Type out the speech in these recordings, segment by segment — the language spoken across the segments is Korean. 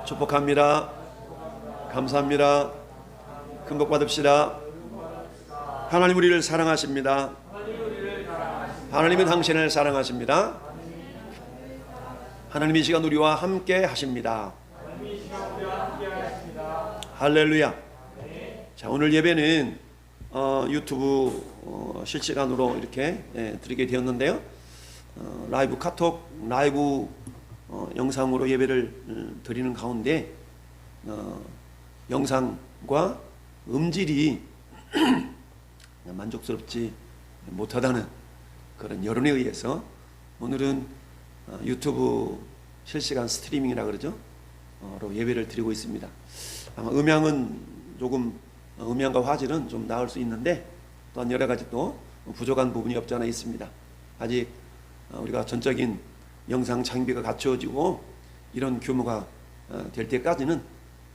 축복합니다. 감사합니다. 큰 복 받읍시다. 하나님 우리를 사랑하십니다. 하나님은 당신을 사랑하십니다. 하나님 이 시간 우리와 함께 하십니다. 할렐루야. 자, 오늘 예배는 유튜브 실시간으로 이렇게 드리게 되었는데요. 라이브 카톡 라이브 영상으로 예배를 드리는 가운데 영상과 음질이 만족스럽지 못하다는 그런 여론에 의해서 오늘은 유튜브 실시간 스트리밍이라 그러죠. 로 예배를 드리고 있습니다. 아마 음향은 조금 음향과 화질은 좀 나을 수 있는데 또한 여러 가지 또 부족한 부분이 없지 않아 있습니다. 아직 우리가 전적인 영상 장비가 갖추어지고 이런 규모가 될 때까지는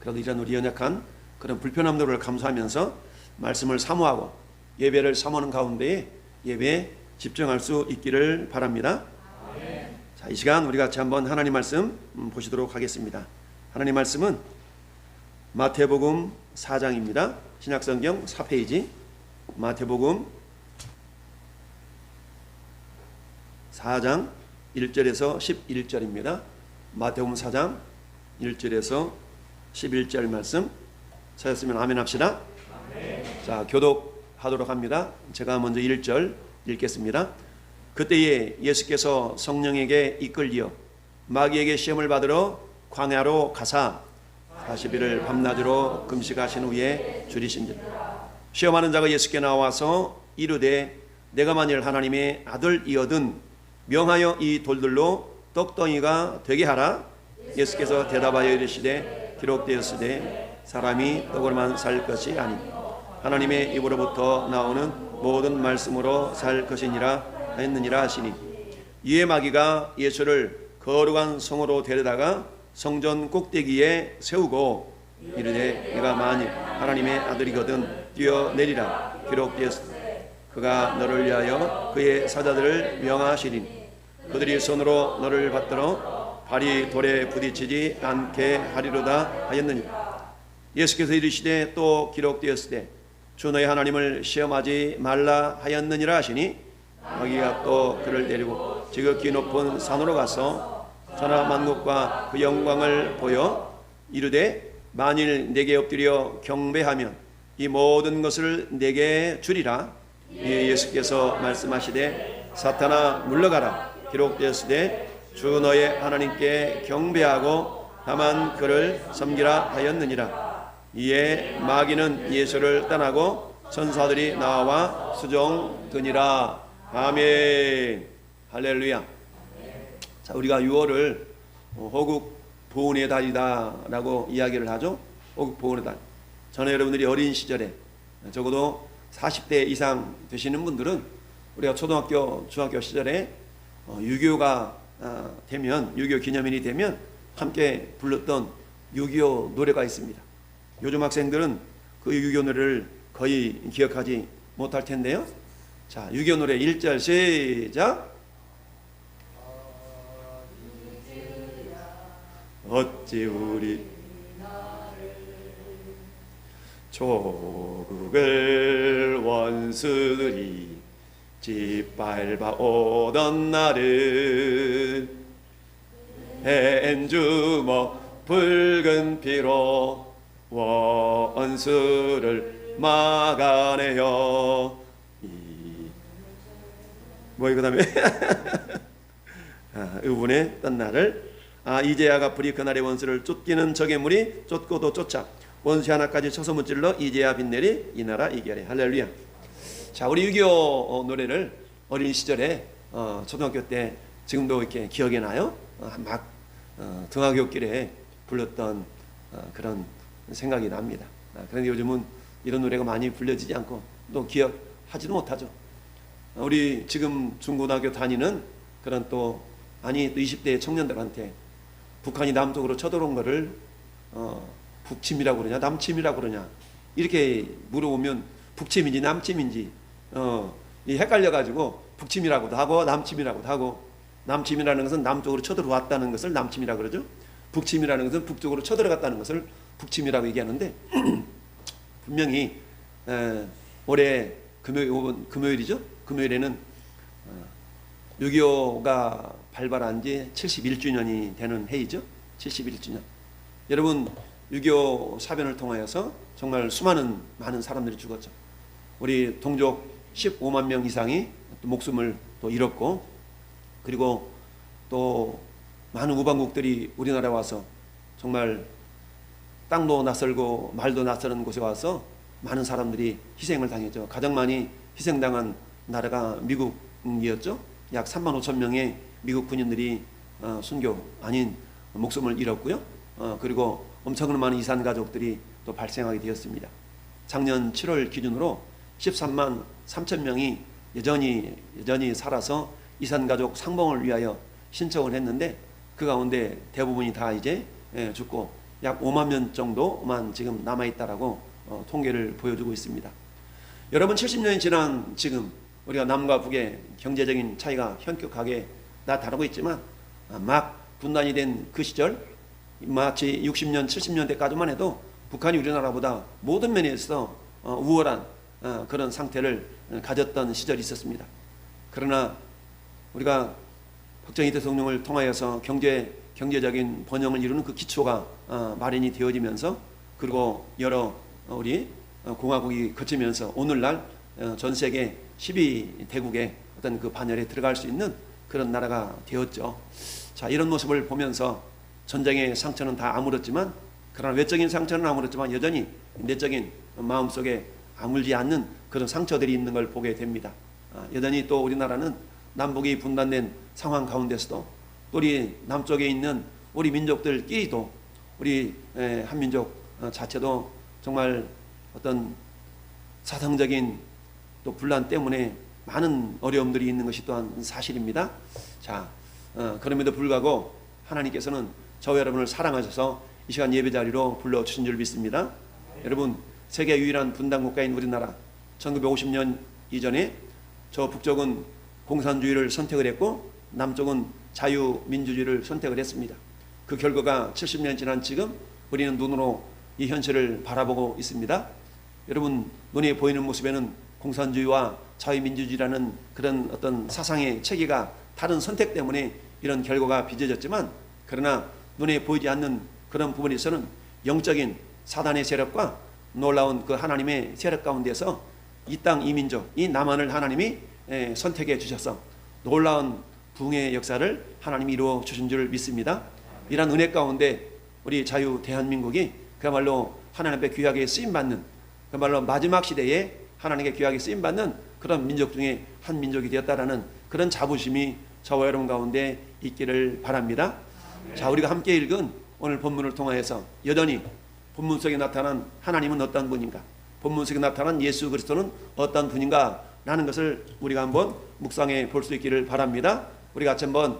그래도 이런 우리 연약한 그런 불편함들을 감수하면서 말씀을 사모하고 예배를 사모하는 가운데에 예배에 집중할 수 있기를 바랍니다. 자, 이 시간 우리 같이 한번 하나님 말씀 보시도록 하겠습니다. 하나님 말씀은 마태복음 4장입니다. 신약성경 4페이지 마태복음 4장 1절에서 11절입니다. 마태복음 4장 1절에서 11절 말씀 찾았으면 아멘 합시다. 자, 교독하도록 합니다. 제가 먼저 1절 읽겠습니다. 그때에 예수께서 성령에게 이끌리어 마귀에게 시험을 받으러 광야로 가사 40일을 밤낮으로 금식하신 후에 줄이신지라. 시험하는 자가 예수께 나와서 이르되 내가 만일 하나님의 아들이거든 명하여 이 돌들로 떡덩이가 되게 하라. 예수께서 대답하여 이르시되 기록되었으되 사람이 떡으로만 살 것이 아니 하나님의 입으로부터 나오는 모든 말씀으로 살 것이니라 했느니라 하시니 이에 마귀가 예수를 거룩한 성으로 데려다가 성전 꼭대기에 세우고 이르되 네가 만일 하나님의 아들이거든 뛰어내리라. 기록되었으되 그가 너를 위하여 그의 사자들을 명하시리니 그들이 손으로 너를 받들어 발이 돌에 부딪히지 않게 하리로다 하였느니라. 예수께서 이르시되 또 기록되었으되 주 너의 하나님을 시험하지 말라 하였느니라 하시니 마귀가 또 그를 데리고 지극히 높은 산으로 가서 천하 만국과 그 영광을 보여 이르되 만일 내게 엎드려 경배하면 이 모든 것을 내게 주리라. 이에 예수께서 말씀하시되 사탄아 물러가라. 기록되었으되 주 너의 하나님께 경배하고 다만 그를 섬기라 하였느니라. 이에 마귀는 예수를 떠나고 천사들이 나와 수종드니라. 아멘. 할렐루야. 자, 우리가 6월을 호국 보훈의 달이다라고 이야기를 하죠. 호국 보훈의 달. 저는 여러분들이 어린 시절에 적어도 40대 이상 되시는 분들은 우리가 초등학교, 중학교 시절에 유교가 되면, 유교 기념일이 되면 함께 불렀던 유교 노래가 있습니다. 요즘 학생들은 그 유교 노래를 거의 기억하지 못할 텐데요. 자, 유교 노래 1절 시작. 어찌 우리 조국을 원수들이 짓밟아 오던 날은 벤주먹 붉은 피로 원수를 막아내요. 뭐이 그 다음에 의분의 떤 날을 이제야가 불이 그날의 원수를 쫓기는 적의 물이 쫓고도 쫓아 원수 하나까지 쳐서 무찔러 이제야 빛내리 이 나라 이겨래. 할렐루야. 자, 우리 유교 노래를 어린 시절에 초등학교 때 지금도 이렇게 기억이 나요. 막 등하굣길에 불렀던 그런 생각이 납니다. 그런데 요즘은 이런 노래가 많이 불려지지 않고 또 기억하지도 못하죠. 우리 지금 중고등학교 다니는 그런 또 20대 청년들한테 북한이 남쪽으로 쳐들어온 거를 북침이라고 그러냐 남침이라고 그러냐 이렇게 물어보면 북침인지 남침인지 헷갈려가지고 북침이라고도 하고 남침이라고도 하고, 남침이라는 것은 남쪽으로 쳐들어왔다는 것을 남침이라고 그러죠. 북침이라는 것은 북쪽으로 쳐들어갔다는 것을 북침이라고 얘기하는데 분명히 올해 금요일이죠. 금요일에는 6.25가 발발한 지 71주년이 되는 해이죠. 71주년. 여러분 6.25 사변을 통하여서 정말 많은 사람들이 죽었죠. 우리 동족 15만 명 이상이 또 목숨을 또 잃었고, 그리고 또 많은 우방국들이 우리나라에 와서 정말 땅도 낯설고 말도 낯설은 곳에 와서 많은 사람들이 희생을 당했죠. 가장 많이 희생당한 나라가 미국이었죠. 약 3만 5천 명의 미국 군인들이 순교 아닌 목숨을 잃었고요. 그리고 엄청난 많은 이산 가족들이 또 발생하게 되었습니다. 작년 7월 기준으로 13만 3천 명이 여전히 살아서 이산 가족 상봉을 위하여 신청을 했는데, 그 가운데 대부분이 다 이제 죽고 약 5만 명 정도만 지금 남아있다라고 통계를 보여주고 있습니다. 여러분 70년이 지난 지금 우리가 남과 북의 경제적인 차이가 현격하게 나타나고 있지만, 막 분단이 된 그 시절 마치 60년 70년대까지만 해도 북한이 우리나라보다 모든 면에서 우월한 그런 상태를 가졌던 시절이 있었습니다. 그러나 우리가 박정희 대통령을 통하여서 경제적인 번영을 이루는 그 기초가 마련이 되어지면서, 그리고 여러 우리 공화국이 거치면서 오늘날 전 세계 12대국의 어떤 그 반열에 들어갈 수 있는 그런 나라가 되었죠. 자, 이런 모습을 보면서 전쟁의 상처는 다 아물었지만, 그러나 외적인 상처는 아물었지만 여전히 내적인 마음속에 아물지 않는 그런 상처들이 있는 걸 보게 됩니다. 여전히 또 우리나라는 남북이 분단된 상황 가운데서도 또 우리 남쪽에 있는 우리 민족들끼리도 우리 한민족 자체도 정말 어떤 사상적인 또 분란 때문에 많은 어려움들이 있는 것이 또한 사실입니다. 자, 그럼에도 불구하고 하나님께서는 저와 여러분을 사랑하셔서 이 시간 예배 자리로 불러주신 줄 믿습니다. 여러분, 세계 유일한 분단 국가인 우리나라, 1950년 이전에 저 북쪽은 공산주의를 선택을 했고 남쪽은 자유민주주의를 선택을 했습니다. 그 결과가 70년 지난 지금 우리는 눈으로 이 현실을 바라보고 있습니다. 여러분, 눈에 보이는 모습에는 공산주의와 자유민주주의라는 그런 어떤 사상의 체계가 다른 선택 때문에 이런 결과가 빚어졌지만, 그러나 눈에 보이지 않는 그런 부분에서는 영적인 사단의 세력과 놀라운 그 하나님의 세력 가운데서 이 땅 이 민족 이 남한을 하나님이 선택해 주셔서 놀라운 부흥의 역사를 하나님이 이루어 주신 줄 믿습니다. 이런 은혜 가운데 우리 자유 대한민국이 그야말로 하나님 앞에 귀하게 쓰임받는, 그야말로 마지막 시대에 하나님께 귀하게 쓰임받는 그런 민족 중에 한 민족이 되었다라는 그런 자부심이 저와 여러분 가운데 있기를 바랍니다. 자, 우리가 함께 읽은 오늘 본문을 통하여서 여전히 본문 속에 나타난 하나님은 어떤 분인가, 본문 속에 나타난 예수 그리스도는 어떤 분인가 라는 것을 우리가 한번 묵상해 볼 수 있기를 바랍니다. 우리 같이 한번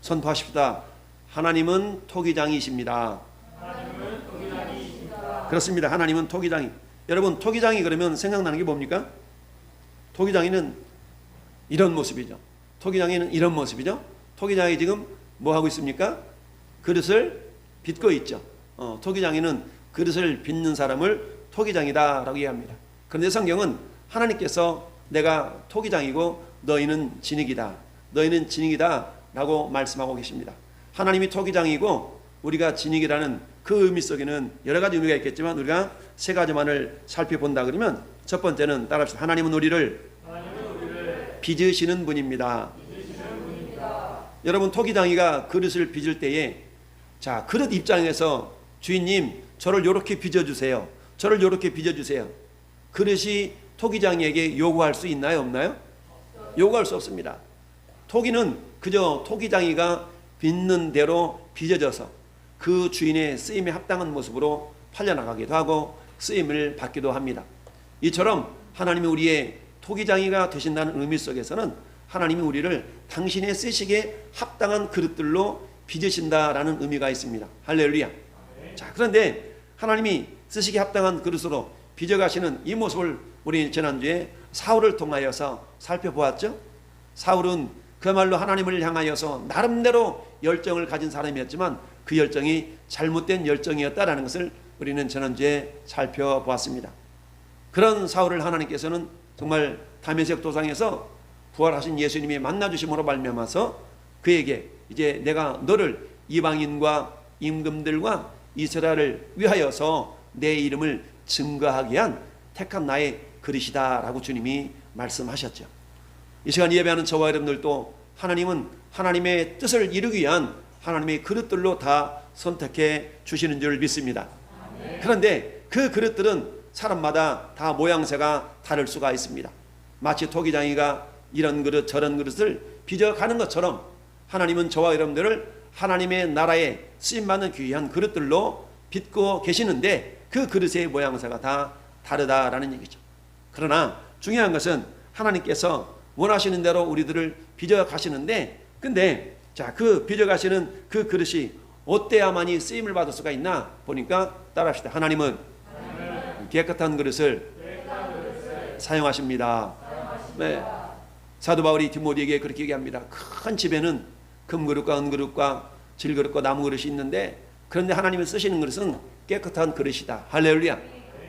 선포하십시다. 하나님은 토기장이십니다. 하나님은 토기장이십니다. 그렇습니다. 하나님은 토기장이. 여러분, 토기장이 그러면 생각나는 게 뭡니까? 토기장이는 이런 모습이죠. 토기장이는 이런 모습이죠. 토기장이 지금 뭐 하고 있습니까? 그릇을 빚고 있죠. 토기장이는 그릇을 빚는 사람을 토기장이다 라고 얘기합니다. 그런데 성경은 하나님께서 내가 토기장이고 너희는 진흙이다, 너희는 진흙이다 라고 말씀하고 계십니다. 하나님이 토기장이고 우리가 진흙이라는 그 의미 속에는 여러 가지 의미가 있겠지만 우리가 세 가지만을 살펴본다 그러면, 첫 번째는 따라합시다. 하나님은 우리를 빚으시는 분입니다. 여러분, 토기장이가 그릇을 빚을 때에, 자, 그릇 입장에서 주인님 저를 요렇게 빚어주세요, 저를 요렇게 빚어주세요, 그릇이 토기장이에게 요구할 수 있나요, 없나요? 요구할 수 없습니다. 토기는 그저 토기장이가 빚는 대로 빚어져서 그 주인의 쓰임에 합당한 모습으로 팔려나가기도 하고 쓰임을 받기도 합니다. 이처럼 하나님이 우리의 토기장이가 되신다는 의미 속에서는 하나님이 우리를 당신의 쓰시기에 합당한 그릇들로 빚으신다라는 의미가 있습니다. 할렐루야. 자, 그런데 하나님이 쓰시기에 합당한 그릇으로 빚어가시는 이 모습을 우리 지난주에 사울을 통하여서 살펴보았죠. 사울은 그야말로 하나님을 향하여서 나름대로 열정을 가진 사람이었지만 그 열정이 잘못된 열정이었다라는 것을 우리는 지난주에 살펴보았습니다. 그런 사울을 하나님께서는 정말 다메섹 도상에서 부활하신 예수님이 만나주심으로 말미암아서 그에게 이제 내가 너를 이방인과 임금들과 이스라엘을 위하여서 내 이름을 증거하게 한 택한 나의 그릇이다 라고 주님이 말씀하셨죠. 이 시간 예배하는 저와 여러분들도 하나님은 하나님의 뜻을 이루기 위한 하나님의 그릇들로 다 선택해 주시는 줄 믿습니다. 그런데 그 그릇들은 사람마다 다 모양새가 다를 수가 있습니다. 마치 토기장이가 이런 그릇 저런 그릇을 빚어가는 것처럼 하나님은 저와 여러분들을 하나님의 나라에 쓰임받는 귀한 그릇들로 빚고 계시는데 그 그릇의 모양새가 다 다르다라는 얘기죠. 그러나 중요한 것은 하나님께서 원하시는 대로 우리들을 빚어가시는데, 근데 자, 그 빚어가시는 그 그릇이 어때야만이 쓰임을 받을 수가 있나 보니까 따라합시다. 하나님은 깨끗한 그릇을 사용하십니다. 네. 사도 바울이 디모데에게 그렇게 얘기합니다. 큰 집에는 금그릇과 은그릇과 질그릇과 나무그릇이 있는데, 그런데 하나님이 쓰시는 그릇은 깨끗한 그릇이다. 할렐루야.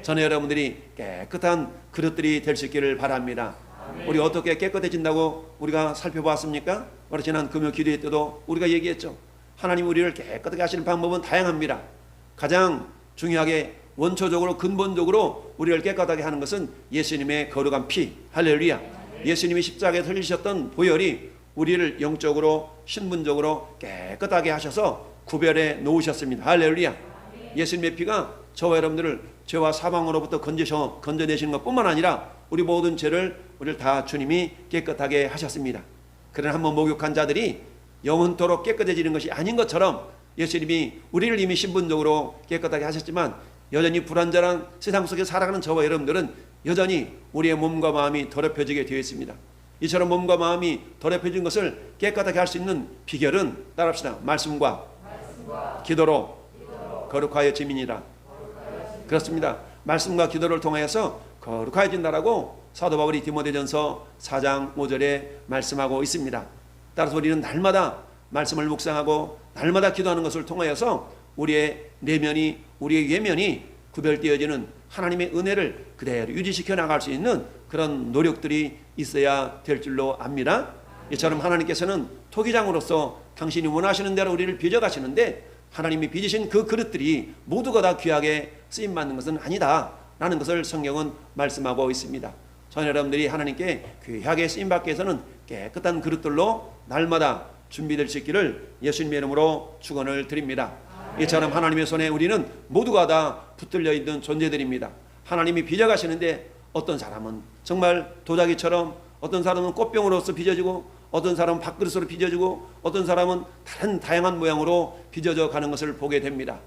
저는 여러분들이 깨끗한 그릇들이 될 수 있기를 바랍니다. 우리 어떻게 깨끗해진다고 우리가 살펴보았습니까? 우리 지난 금요 기도회 때도 우리가 얘기했죠. 하나님 우리를 깨끗하게 하시는 방법은 다양합니다. 가장 중요하게 원초적으로 근본적으로 우리를 깨끗하게 하는 것은 예수님의 거룩한 피. 할렐루야. 예수님이 십자가에 흘리셨던 보혈이 우리를 영적으로 신분적으로 깨끗하게 하셔서 구별해 놓으셨습니다. 할렐루야. 예수님의 피가 저와 여러분들을 죄와 사망으로부터 건져내시는 것뿐만 아니라 우리 모든 죄를 우리를 다 주님이 깨끗하게 하셨습니다. 그러나 한번 목욕한 자들이 영원토록 깨끗해지는 것이 아닌 것처럼 예수님이 우리를 이미 신분적으로 깨끗하게 하셨지만 여전히 불완전한 세상 속에 살아가는 저와 여러분들은 여전히 우리의 몸과 마음이 더럽혀지게 되어 있습니다. 이처럼 몸과 마음이 더럽혀진 것을 깨끗하게 할 수 있는 비결은 따라합시다. 말씀과 기도로 거룩하여 지민이라. 그렇습니다. 말씀과 기도를 통하여서 거룩하여진다라고 사도 바울이 디모데전서 4장 5절에 말씀하고 있습니다. 따라서 우리는 날마다 말씀을 묵상하고 날마다 기도하는 것을 통하여서 우리의 내면이 우리의 외면이 구별되어지는 하나님의 은혜를 그대로 유지시켜 나갈 수 있는 그런 노력들이 있어야 될 줄로 압니다. 이처럼 하나님께서는 토기장으로서 당신이 원하시는 대로 우리를 빚어가시는데 하나님이 빚으신 그 그릇들이 모두가 다 귀하게 쓰임받는 것은 아니다 라는 것을 성경은 말씀하고 있습니다. 저는 여러분들이 하나님께 귀하게 쓰임받기 위해서는 깨끗한 그릇들로 날마다 준비될 수 있기를 예수님의 이름으로 축원을 드립니다. 이처럼 하나님의 손에 우리는 모두가 다 붙들려 있는 존재들입니다. 하나님이 빚어가시는데 어떤 사람은 정말 도자기처럼, 어떤 사람은 꽃병으로서 빚어지고, 어떤 사람은 밥그릇으로 빚어지고, 어떤 사람은 다른 다양한 모양으로 빚어져 가는 것을 보게 됩니다.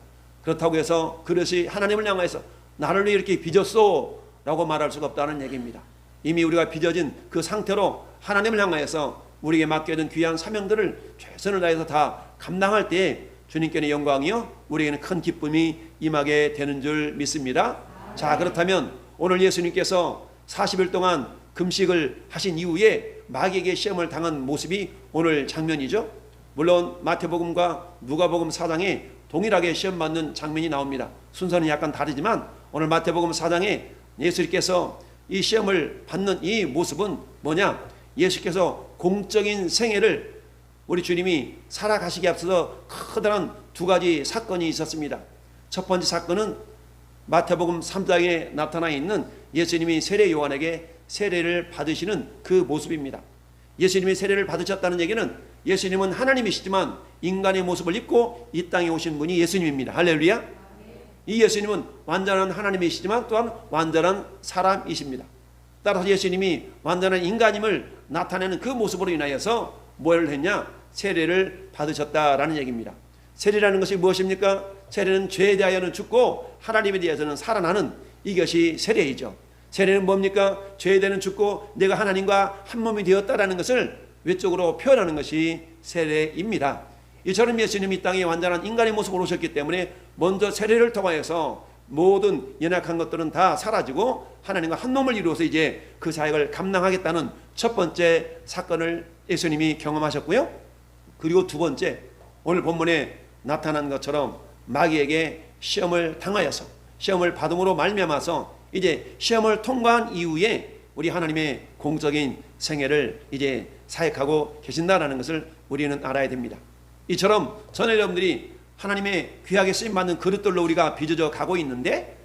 그렇다고 해서 그릇이 하나님을 향해서 나를 왜 이렇게 빚었소? 라고 말할 수가 없다는 얘기입니다. 이미 우리가 빚어진 그 상태로 하나님을 향하여서 우리에게 맡겨진 귀한 사명들을 최선을 다해서 다 감당할 때 주님께는 영광이요 우리에게는 큰 기쁨이 임하게 되는 줄 믿습니다. 자, 그렇다면 오늘 예수님께서 40일 동안 금식을 하신 이후에 마귀에게 시험을 당한 모습이 오늘 장면이죠. 물론 마태복음과 누가복음 4장에 동일하게 시험받는 장면이 나옵니다. 순서는 약간 다르지만 오늘 마태복음 4장에 예수님께서 이 시험을 받는 이 모습은 뭐냐? 예수께서 공적인 생애를 우리 주님이 살아가시기에 앞서서 커다란 두 가지 사건이 있었습니다. 첫 번째 사건은 마태복음 3장에 나타나 있는 예수님이 세례 요한에게 세례를 받으시는 그 모습입니다. 예수님이 세례를 받으셨다는 얘기는 예수님은 하나님이시지만 인간의 모습을 입고 이 땅에 오신 분이 예수님입니다. 할렐루야. 이 예수님은 완전한 하나님이시지만 또한 완전한 사람이십니다. 따라서 예수님이 완전한 인간임을 나타내는 그 모습으로 인하여서 뭘 했냐? 세례를 받으셨다라는 얘기입니다. 세례라는 것이 무엇입니까? 세례는 죄에 대하여는 죽고 하나님에 대해서는 살아나는 이것이 세례이죠. 세례는 뭡니까? 죄에 대해서는 죽고 내가 하나님과 한 몸이 되었다라는 것을 외적으로 표현하는 것이 세례입니다. 이처럼 예수님이 이 땅에 완전한 인간의 모습으로 오셨기 때문에 먼저 세례를 통하여서 모든 연약한 것들은 다 사라지고 하나님과 한 몸을 이루어서 이제 그 사역을 감당하겠다는 첫 번째 사건을 예수님이 경험하셨고요. 그리고 두 번째, 오늘 본문에 나타난 것처럼 마귀에게 시험을 당하여서 시험을 받음으로 말미암아서 이제 시험을 통과한 이후에 우리 하나님의 공적인 생애를 이제 사역하고 계신다라는 것을 우리는 알아야 됩니다. 이처럼 저는 여러분들이 하나님의 귀하게 쓰임받는 그릇들로 우리가 빚어져 가고 있는데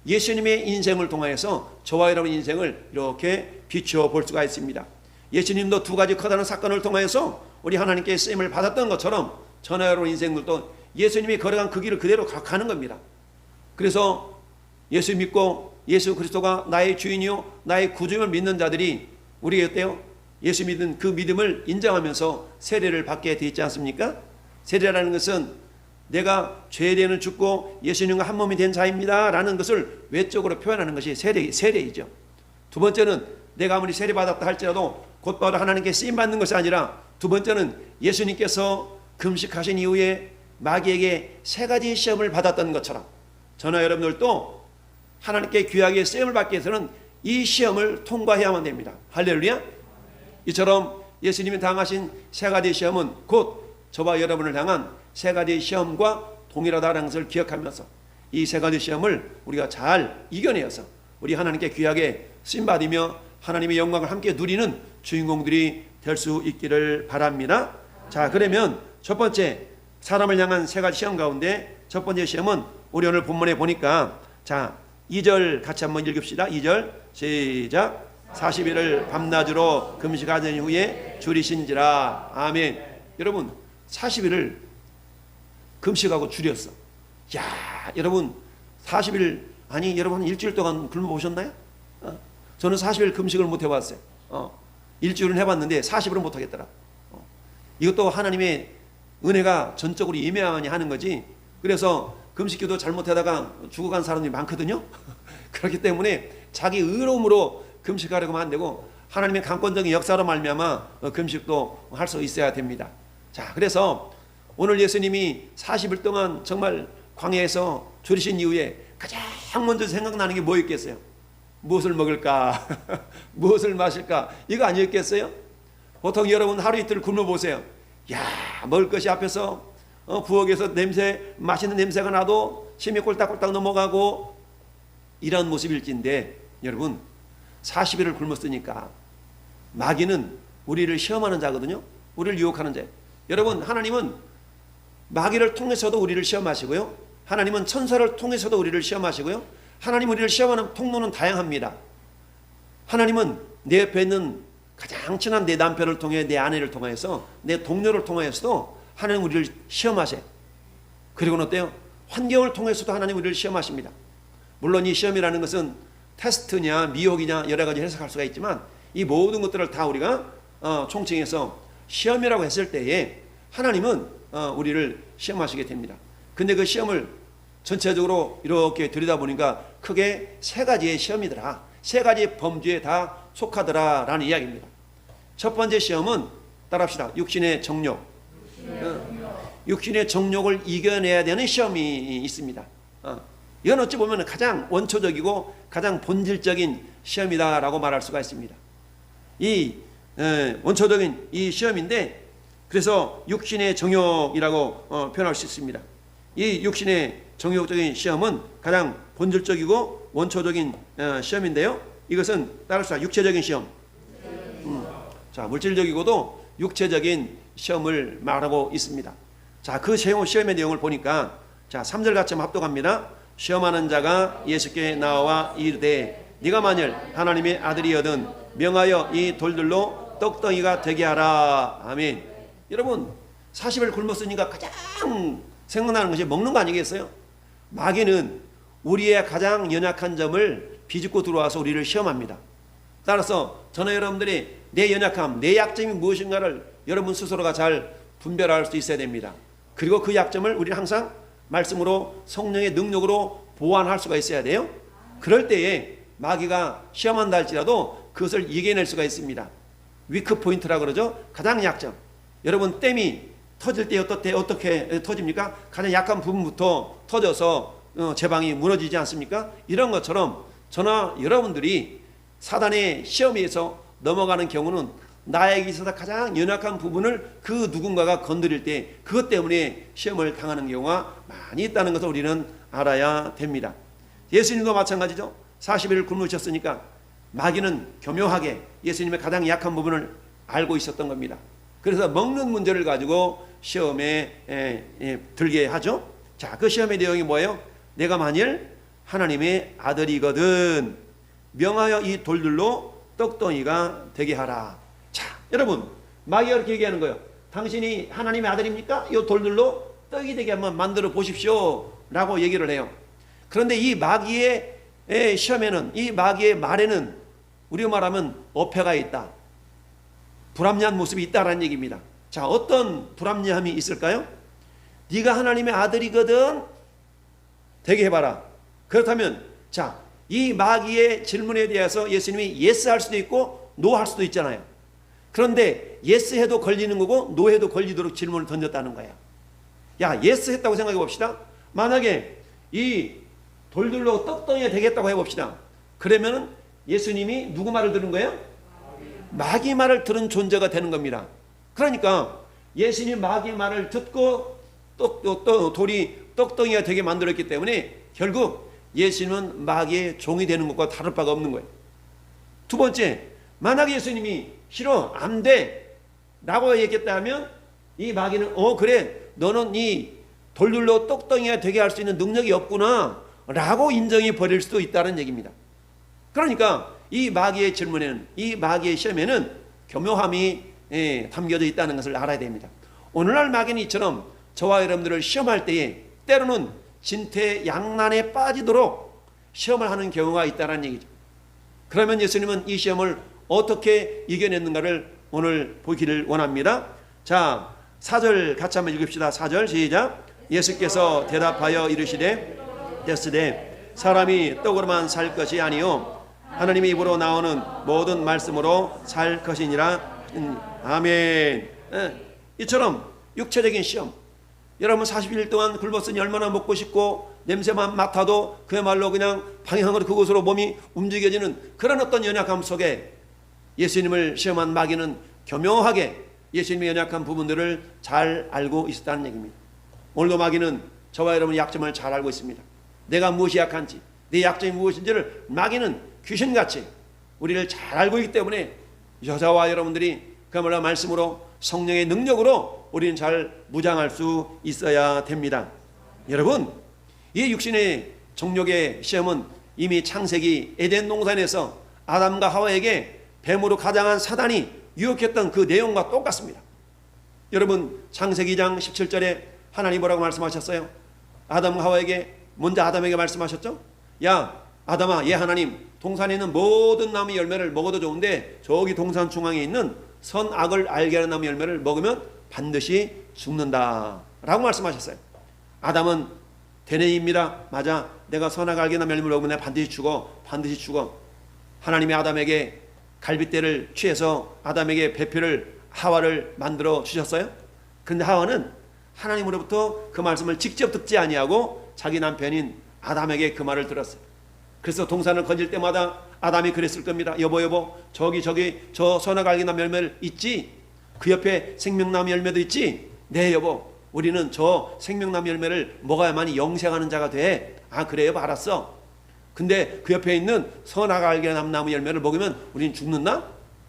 예수님의 인생을 통하여서 저와 여러분의 인생을 이렇게 비추어 볼 수가 있습니다. 예수님도 두 가지 커다란 사건을 통하여서 우리 하나님께 쓰임을 받았던 것처럼 저와 여러분 인생들도 예수님이 걸어간 그 길을 그대로 가는 겁니다. 그래서 예수 믿고 예수 그리스도가 나의 주인이요 나의 구주임을 믿는 자들이 우리가 어때요? 예수 믿는 그 믿음을 인정하면서 세례를 받게 되어 있지 않습니까? 세례라는 것은 내가 죄에 대해는 죽고 예수님과 한 몸이 된 자입니다 라는 것을 외적으로 표현하는 것이 세례이죠. 두 번째는 내가 아무리 세례 받았다 할지라도 곧바로 하나님께 쓰임받는 것이 아니라 두 번째는 예수님께서 금식하신 이후에 마귀에게 세 가지 시험을 받았던 것처럼 저나 여러분들도 하나님께 귀하게 쓰임을 받기 위해서는 이 시험을 통과해야만 됩니다. 할렐루야. 이처럼 예수님이 당하신 세 가지 시험은 곧 저와 여러분을 향한 세 가지 시험과 동일하다는 것을 기억하면서 이 세 가지 시험을 우리가 잘 이겨내어서 우리 하나님께 귀하게 쓰임받으며 하나님의 영광을 함께 누리는 주인공들이 될 수 있기를 바랍니다. 자, 그러면 첫 번째 사람을 향한 세 가지 시험 가운데 첫 번째 시험은 우리 오늘 본문에 보니까 자 2절 같이 한번 읽읍시다. 2절 시작. 40일을 밤낮으로 금식하던 후에 줄이신지라. 아멘. 여러분 40일을 금식하고 줄였어. 야, 여러분 40일 아니 여러분 일주일 동안 굶어 보셨나요? 저는 40일 금식을 못 해봤어요. 일주일은 해봤는데 40일은 못 하겠더라. 이것도 하나님의 은혜가 전적으로 임해야만이 하는 거지. 그래서 금식기도 잘못하다가 죽어간 사람들이 많거든요. 그렇기 때문에 자기 의로움으로 금식하려고 하면 안 되고 하나님의 강권적인 역사로 말미암아 금식도 할 수 있어야 됩니다. 자, 그래서 오늘 예수님이 40일 동안 정말 광야에서 줄이신 이후에 가장 먼저 생각나는 게 뭐였겠어요? 무엇을 먹을까? 무엇을 마실까? 이거 아니었겠어요? 보통 여러분 하루 이틀 굶어 보세요. 야, 먹을 것이 앞에서 부엌에서 맛있는 냄새가 나도 침이 꼴딱꼴딱 넘어가고 이런 모습일진데 여러분 40일을 굶었으니까 마귀는 우리를 시험하는 자거든요. 우리를 유혹하는 자. 여러분 하나님은 마귀를 통해서도 우리를 시험하시고요. 하나님은 천사를 통해서도 우리를 시험하시고요. 하나님 우리를 시험하는 통로는 다양합니다. 하나님은 내 옆에 있는 가장 친한 내 남편을 통해 내 아내를 통해서 내 동료를 통해서도 하나님 우리를 시험하세요. 그리고는 어때요? 환경을 통해서도 하나님 우리를 시험하십니다. 물론 이 시험이라는 것은 테스트냐 미혹이냐 여러 가지 해석할 수가 있지만 이 모든 것들을 다 우리가 총칭해서 시험이라고 했을 때에 하나님은 우리를 시험하시게 됩니다. 근데 그 시험을 전체적으로 이렇게 들여다보니까 크게 세 가지의 시험이더라. 세 가지 범주에 다 속하더라 라는 이야기입니다. 첫 번째 시험은 따라합시다. 육신의 정욕. 육신의 정욕을 이겨내야 되는 시험이 있습니다. 이건 어찌 보면 가장 원초적이고 가장 본질적인 시험이다라고 말할 수가 있습니다. 이 원초적인 이 시험인데 그래서 육신의 정욕이라고 표현할 수 있습니다. 이 육신의 정욕적인 시험은 가장 본질적이고 원초적인 시험인데요. 이것은 따라서 육체적인 시험. 자, 물질적이고도 육체적인 시험을 말하고 있습니다. 자, 그 시험의 내용을 보니까 자, 3절 같이 한번 합독합니다. 시험하는 자가 예수께 나와 이르되 네가 만일 하나님의 아들이거든 명하여 이 돌들로 떡덩이가 되게 하라. 아멘. 여러분 40일 굶었으니까 가장 생각나는 것이 먹는 거 아니겠어요? 마귀는 우리의 가장 연약한 점을 비집고 들어와서 우리를 시험합니다. 따라서 저는 여러분들이 내 연약함, 내 약점이 무엇인가를 여러분 스스로가 잘 분별할 수 있어야 됩니다. 그리고 그 약점을 우리는 항상 말씀으로 성령의 능력으로 보완할 수가 있어야 돼요. 그럴 때에 마귀가 시험한다 할지라도 그것을 이겨낼 수가 있습니다. 위크 포인트라고 그러죠. 가장 약점. 여러분 댐이 터질 때 어떻게 터집니까? 가장 약한 부분부터 터져서 제방이 무너지지 않습니까? 이런 것처럼 저나 여러분들이 사단의 시험에서 넘어가는 경우는 나에게 있어서 가장 연약한 부분을 그 누군가가 건드릴 때 그것 때문에 시험을 당하는 경우가 많이 있다는 것을 우리는 알아야 됩니다. 예수님도 마찬가지죠. 40일을 굶으셨으니까 마귀는 교묘하게 예수님의 가장 약한 부분을 알고 있었던 겁니다. 그래서 먹는 문제를 가지고 시험에 들게 하죠. 자, 그 시험의 내용이 뭐예요? 내가 만일 하나님의 아들이거든 명하여 이 돌들로 떡덩이가 되게 하라. 자, 여러분, 마귀가 이렇게 얘기하는 거예요. 당신이 하나님의 아들입니까? 이 돌들로 떡이 되게 한번 만들어 보십시오 라고 얘기를 해요. 그런데 이 마귀의 시험에는, 이 마귀의 말에는 우리가 말하면 어폐가 있다, 불합리한 모습이 있다라는 얘기입니다. 자, 어떤 불합리함이 있을까요? 네가 하나님의 아들이거든 되게 해봐라. 그렇다면 자, 이 마귀의 질문에 대해서 예수님이 예스 할 수도 있고 노 할 수도 있잖아요. 그런데 예스 해도 걸리는 거고 노 해도 걸리도록 질문을 던졌다는 거야. 야, 예스 했다고 생각해 봅시다. 만약에 이 돌들로 떡덩이가 되겠다고 해봅시다. 그러면 예수님이 누구 말을 들은 거예요? 마귀 말을 들은 존재가 되는 겁니다. 그러니까 예수님 마귀 말을 듣고 돌이 떡덩이가 되게 만들었기 때문에 결국 예수님은 마귀의 종이 되는 것과 다를 바가 없는 거예요. 두 번째, 만약에 예수님이 싫어, 안 돼 라고 얘기했다면 이 마귀는 그래, 너는 이 돌들로 떡덩이가 되게 할 수 있는 능력이 없구나 라고 인정해 버릴 수도 있다는 얘기입니다. 그러니까 이 마귀의 질문에는, 이 마귀의 시험에는 교묘함이 담겨져 있다는 것을 알아야 됩니다. 오늘날 마귀는 이처럼 저와 여러분들을 시험할 때에 때로는 진퇴양난에 빠지도록 시험을 하는 경우가 있다는 얘기죠. 그러면 예수님은 이 시험을 어떻게 이겨냈는가를 오늘 보기를 원합니다. 자, 4절 같이 한번 읽읍시다. 4절 시작. 예수께서 대답하여 이르시되 됐으되 사람이 떡으로만 살 것이 아니요 하나님의 입으로 나오는 모든 말씀으로 살 것이니라. 아멘. 이처럼 육체적인 시험, 여러분 40일 동안 굶었으니 얼마나 먹고 싶고 냄새만 맡아도 그야말로 그냥 방향으로 그곳으로 몸이 움직여지는 그런 어떤 연약함 속에 예수님을 시험한 마귀는 교묘하게 예수님의 연약한 부분들을 잘 알고 있었다는 얘기입니다. 오늘도 마귀는 저와 여러분의 약점을 잘 알고 있습니다. 내가 무엇이 약한지, 내 약점이 무엇인지를 마귀는 귀신같이 우리를 잘 알고 있기 때문에 저와 여러분들이 그야말로 말씀으로 성령의 능력으로 우리는 잘 무장할 수 있어야 됩니다. 여러분, 이 육신의 정욕의 시험은 이미 창세기 에덴 동산에서 아담과 하와에게 뱀으로 가장한 사단이 유혹했던 그 내용과 똑같습니다. 여러분, 창세기 2장 17절에 하나님 뭐라고 말씀하셨어요? 아담과 하와에게, 먼저 아담에게 말씀하셨죠? 야, 아담아, 예 하나님, 동산에 있는 모든 나무 열매를 먹어도 좋은데 저기 동산 중앙에 있는 선악을 알게 하는 나무 열매를 먹으면 반드시 죽는다 라고 말씀하셨어요. 아담은 대뇌입니다. 맞아, 내가 선악을 알게 하는 열매를 먹으면 내가 반드시 죽어. 하나님이 아담에게 갈빗대를 취해서 아담에게 배표를, 하와를 만들어 주셨어요. 그런데 하와는 하나님으로부터 그 말씀을 직접 듣지 아니하고 자기 남편인 아담에게 그 말을 들었어요. 그래서 동산을 건질 때마다 아담이 그랬을 겁니다. 여보, 저기 저 선악 알게 나무 열매를 있지? 그 옆에 생명나무 열매도 있지? 네 여보, 우리는 저 생명나무 열매를 먹어야만이 영생하는 자가 돼. 아 그래 여보, 알았어. 근데 그 옆에 있는 선악 알게 나무 열매를 먹으면 우리는 죽는다?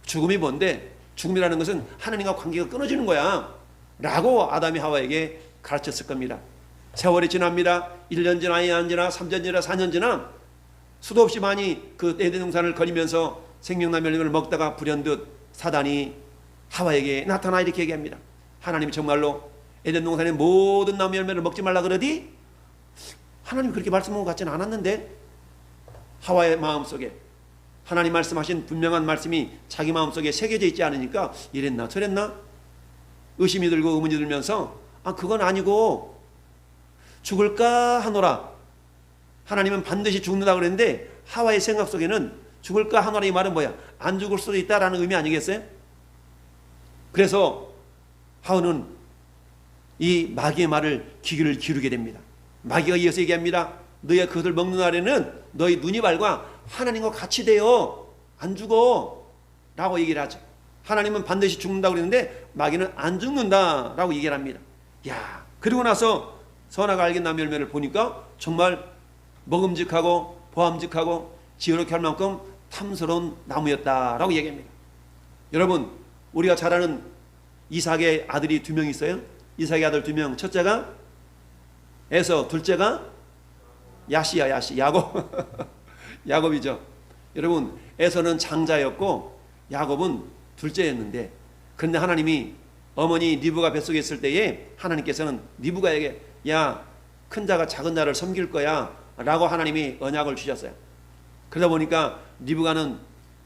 죽음이 뭔데? 죽음이라는 것은 하나님과 관계가 끊어지는 거야 라고 아담이 하와에게 가르쳤을 겁니다. 세월이 지납니다. 1년 지나 2년 지나 3년 지나 4년 지나 수도 없이 많이 그 에덴 동산을 거리면서 생명나무 열매를 먹다가 불현듯 사단이 하와에게 나타나 이렇게 얘기합니다. 하나님이 정말로 에덴 동산의 모든 나무 열매를 먹지 말라 그러디? 하나님이 그렇게 말씀한 것 같지는 않았는데 하와의 마음속에 하나님 말씀하신 분명한 말씀이 자기 마음속에 새겨져 있지 않으니까 이랬나 저랬나 의심이 들고 의문이 들면서 그건 아니고 죽을까 하노라. 하나님은 반드시 죽는다고 그랬는데 하와의 생각 속에는 죽을까 하노라 이 말은 뭐야? 안 죽을 수도 있다라는 의미 아니겠어요? 그래서 하와는 이 마귀의 말을 귀를 기울이게 됩니다. 마귀가 이어서 얘기합니다. 너희가 그것을 먹는 날에는 너희 눈이 밝아 하나님과 같이 되어 안 죽어 라고 얘기를 하죠. 하나님은 반드시 죽는다고 그랬는데 마귀는 안 죽는다라고 얘기를 합니다. 야, 그리고 나서 선악을 알게 나무 열매를 보니까 정말 먹음직하고 보암직하고 지혜롭게 할 만큼 탐스러운 나무였다라고 얘기합니다. 여러분, 우리가 잘 아는 이삭의 아들이 2명 있어요. 이삭의 아들 2명, 첫째가 에서, 둘째가 야시야, 야시, 야곱. 야곱이죠. 여러분, 에서는 장자였고 야곱은 둘째였는데, 그런데 하나님이 어머니 리브가 뱃속에 있을 때에 하나님께서는 리브가에게 야, 큰 자가 작은 자를 섬길 거야 라고 하나님이 언약을 주셨어요. 그러다 보니까 리브가는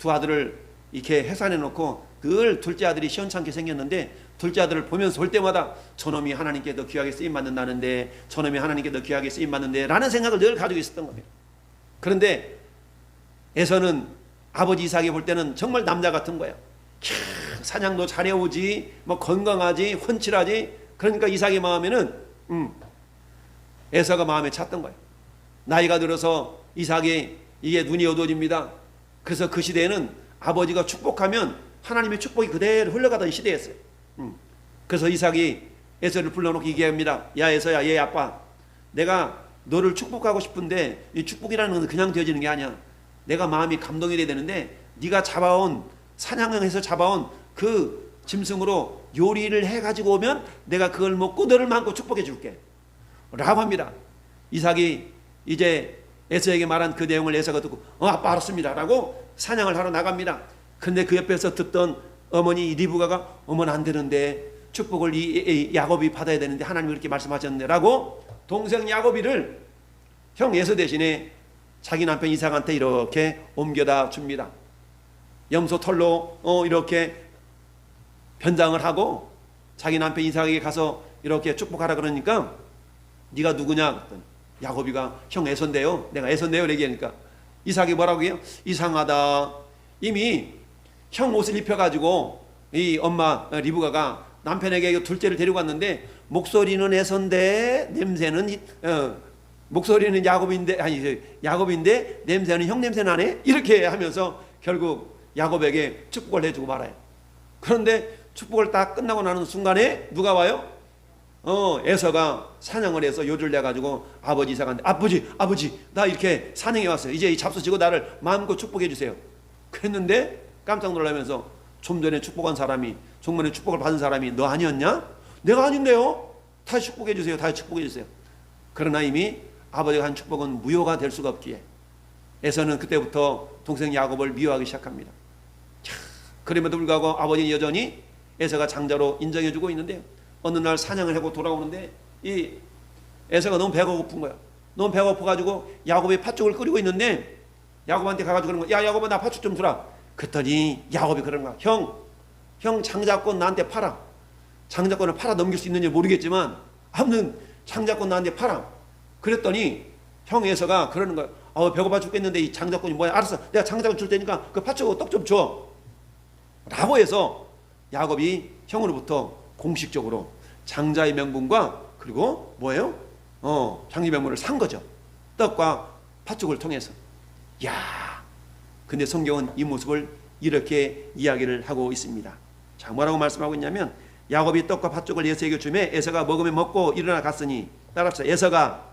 2 아들을 이렇게 해산해 놓고 늘 둘째 아들이 시원찮게 생겼는데, 둘째 아들을 보면서 볼 때마다 저놈이 하나님께 더 귀하게 쓰임받는다는데, 저놈이 하나님께 더 귀하게 쓰임받는데 라는 생각을 늘 가지고 있었던 겁니다. 그런데 에서는 아버지 이삭이 볼 때는 정말 남자 같은 거예요. 사냥도 잘해오지, 뭐 건강하지, 훤칠하지. 그러니까 이삭의 마음에는 에서가 마음에 찼던 거예요. 나이가 들어서 이삭이 이게 눈이 어두워집니다. 그래서 그 시대에는 아버지가 축복하면 하나님의 축복이 그대로 흘러가던 시대였어요. 그래서 이삭이 에서를 불러놓고 얘기합니다. 야, 에서야, 얘 아빠, 내가 너를 축복하고 싶은데 이 축복이라는 건 그냥 되어지는 게 아니야. 내가 마음이 감동이 돼야 되는데, 네가 잡아온, 사냥해서 잡아온 그 짐승으로 요리를 해가지고 오면 내가 그걸 먹고 너를 많고 축복해 줄게 라고 합니다. 이삭이 이제 에서에게 말한 그 내용을 에서가 듣고 아빠 알았습니다 라고 사냥을 하러 나갑니다. 근데 그 옆에서 듣던 어머니 리브가가 어머나 안 되는데, 축복을 이 야곱이 받아야 되는데 하나님이 그렇게 말씀하셨는데 라고 동생 야곱이를 형 에서 대신에 자기 남편 이삭한테 이렇게 옮겨다 줍니다. 염소 털로 이렇게 변장을 하고 자기 남편 이삭에게 가서 이렇게 축복하라 그러니까 네가 누구냐 그랬더니 야곱이가 형 에서인데요, 내가 에서인데요 얘기하니까 이삭이 뭐라고 해요? 이상하다. 이미 형 옷을 입혀가지고 이 엄마 리브가가 남편에게 둘째를 데리고 왔는데 목소리는 에서인데 냄새는 목소리는 야곱인데 냄새는 형 냄새 나네? 이렇게 하면서 결국 야곱에게 축복을 해주고 말아요. 그런데 축복을 딱 끝나고 나는 순간에 누가 와요? 에서가 사냥을 해서 요리를 내가지고 아버지 이삭한테 아버지 나 이렇게 사냥해 왔어요. 이제 이 잡수시고 나를 마음껏 축복해 주세요. 그랬는데 깜짝 놀라면서 좀 전에 축복한 사람이, 좀 전에 축복을 받은 사람이 너 아니었냐? 내가 아닌데요? 다시 축복해 주세요. 다시 축복해 주세요. 그러나 이미 아버지가 한 축복은 무효가 될 수가 없기에 에서는 그때부터 동생 야곱을 미워하기 시작합니다. 그럼에도 불구하고 아버지는 여전히 에서가 장자로 인정해주고 있는데요. 어느 날 사냥을 하고 돌아오는데 이 에서가 너무 배가 고픈 거야. 너무 배가 고파가지고 야곱이 팥죽을 끓이고 있는데 야곱한테 가가지고 그런 거야. 야, 야곱아, 나 팥죽 좀 주라. 그랬더니 야곱이 그런 거야. 형 장자권 나한테 팔아. 장자권을 팔아 넘길 수 있는지 모르겠지만 아무튼 장자권 나한테 팔아. 그랬더니 형 에서가 그러는 거야. 배고파 죽겠는데 이 장자권이 뭐야? 알았어, 내가 장자권 줄 테니까 그 팥죽 떡 좀 줘 라고 해서 야곱이 형으로부터 공식적으로 장자의 명분과 그리고 뭐예요? 장자의 명분을 산 거죠. 떡과 팥죽을 통해서. 야, 근데 성경은 이 모습을 이렇게 이야기를 하고 있습니다. 자, 뭐라고 말씀하고 있냐면 야곱이 떡과 팥죽을 에서에게 주매 에서가 먹으면 먹고 일어나 갔으니, 따라합시다. 에서가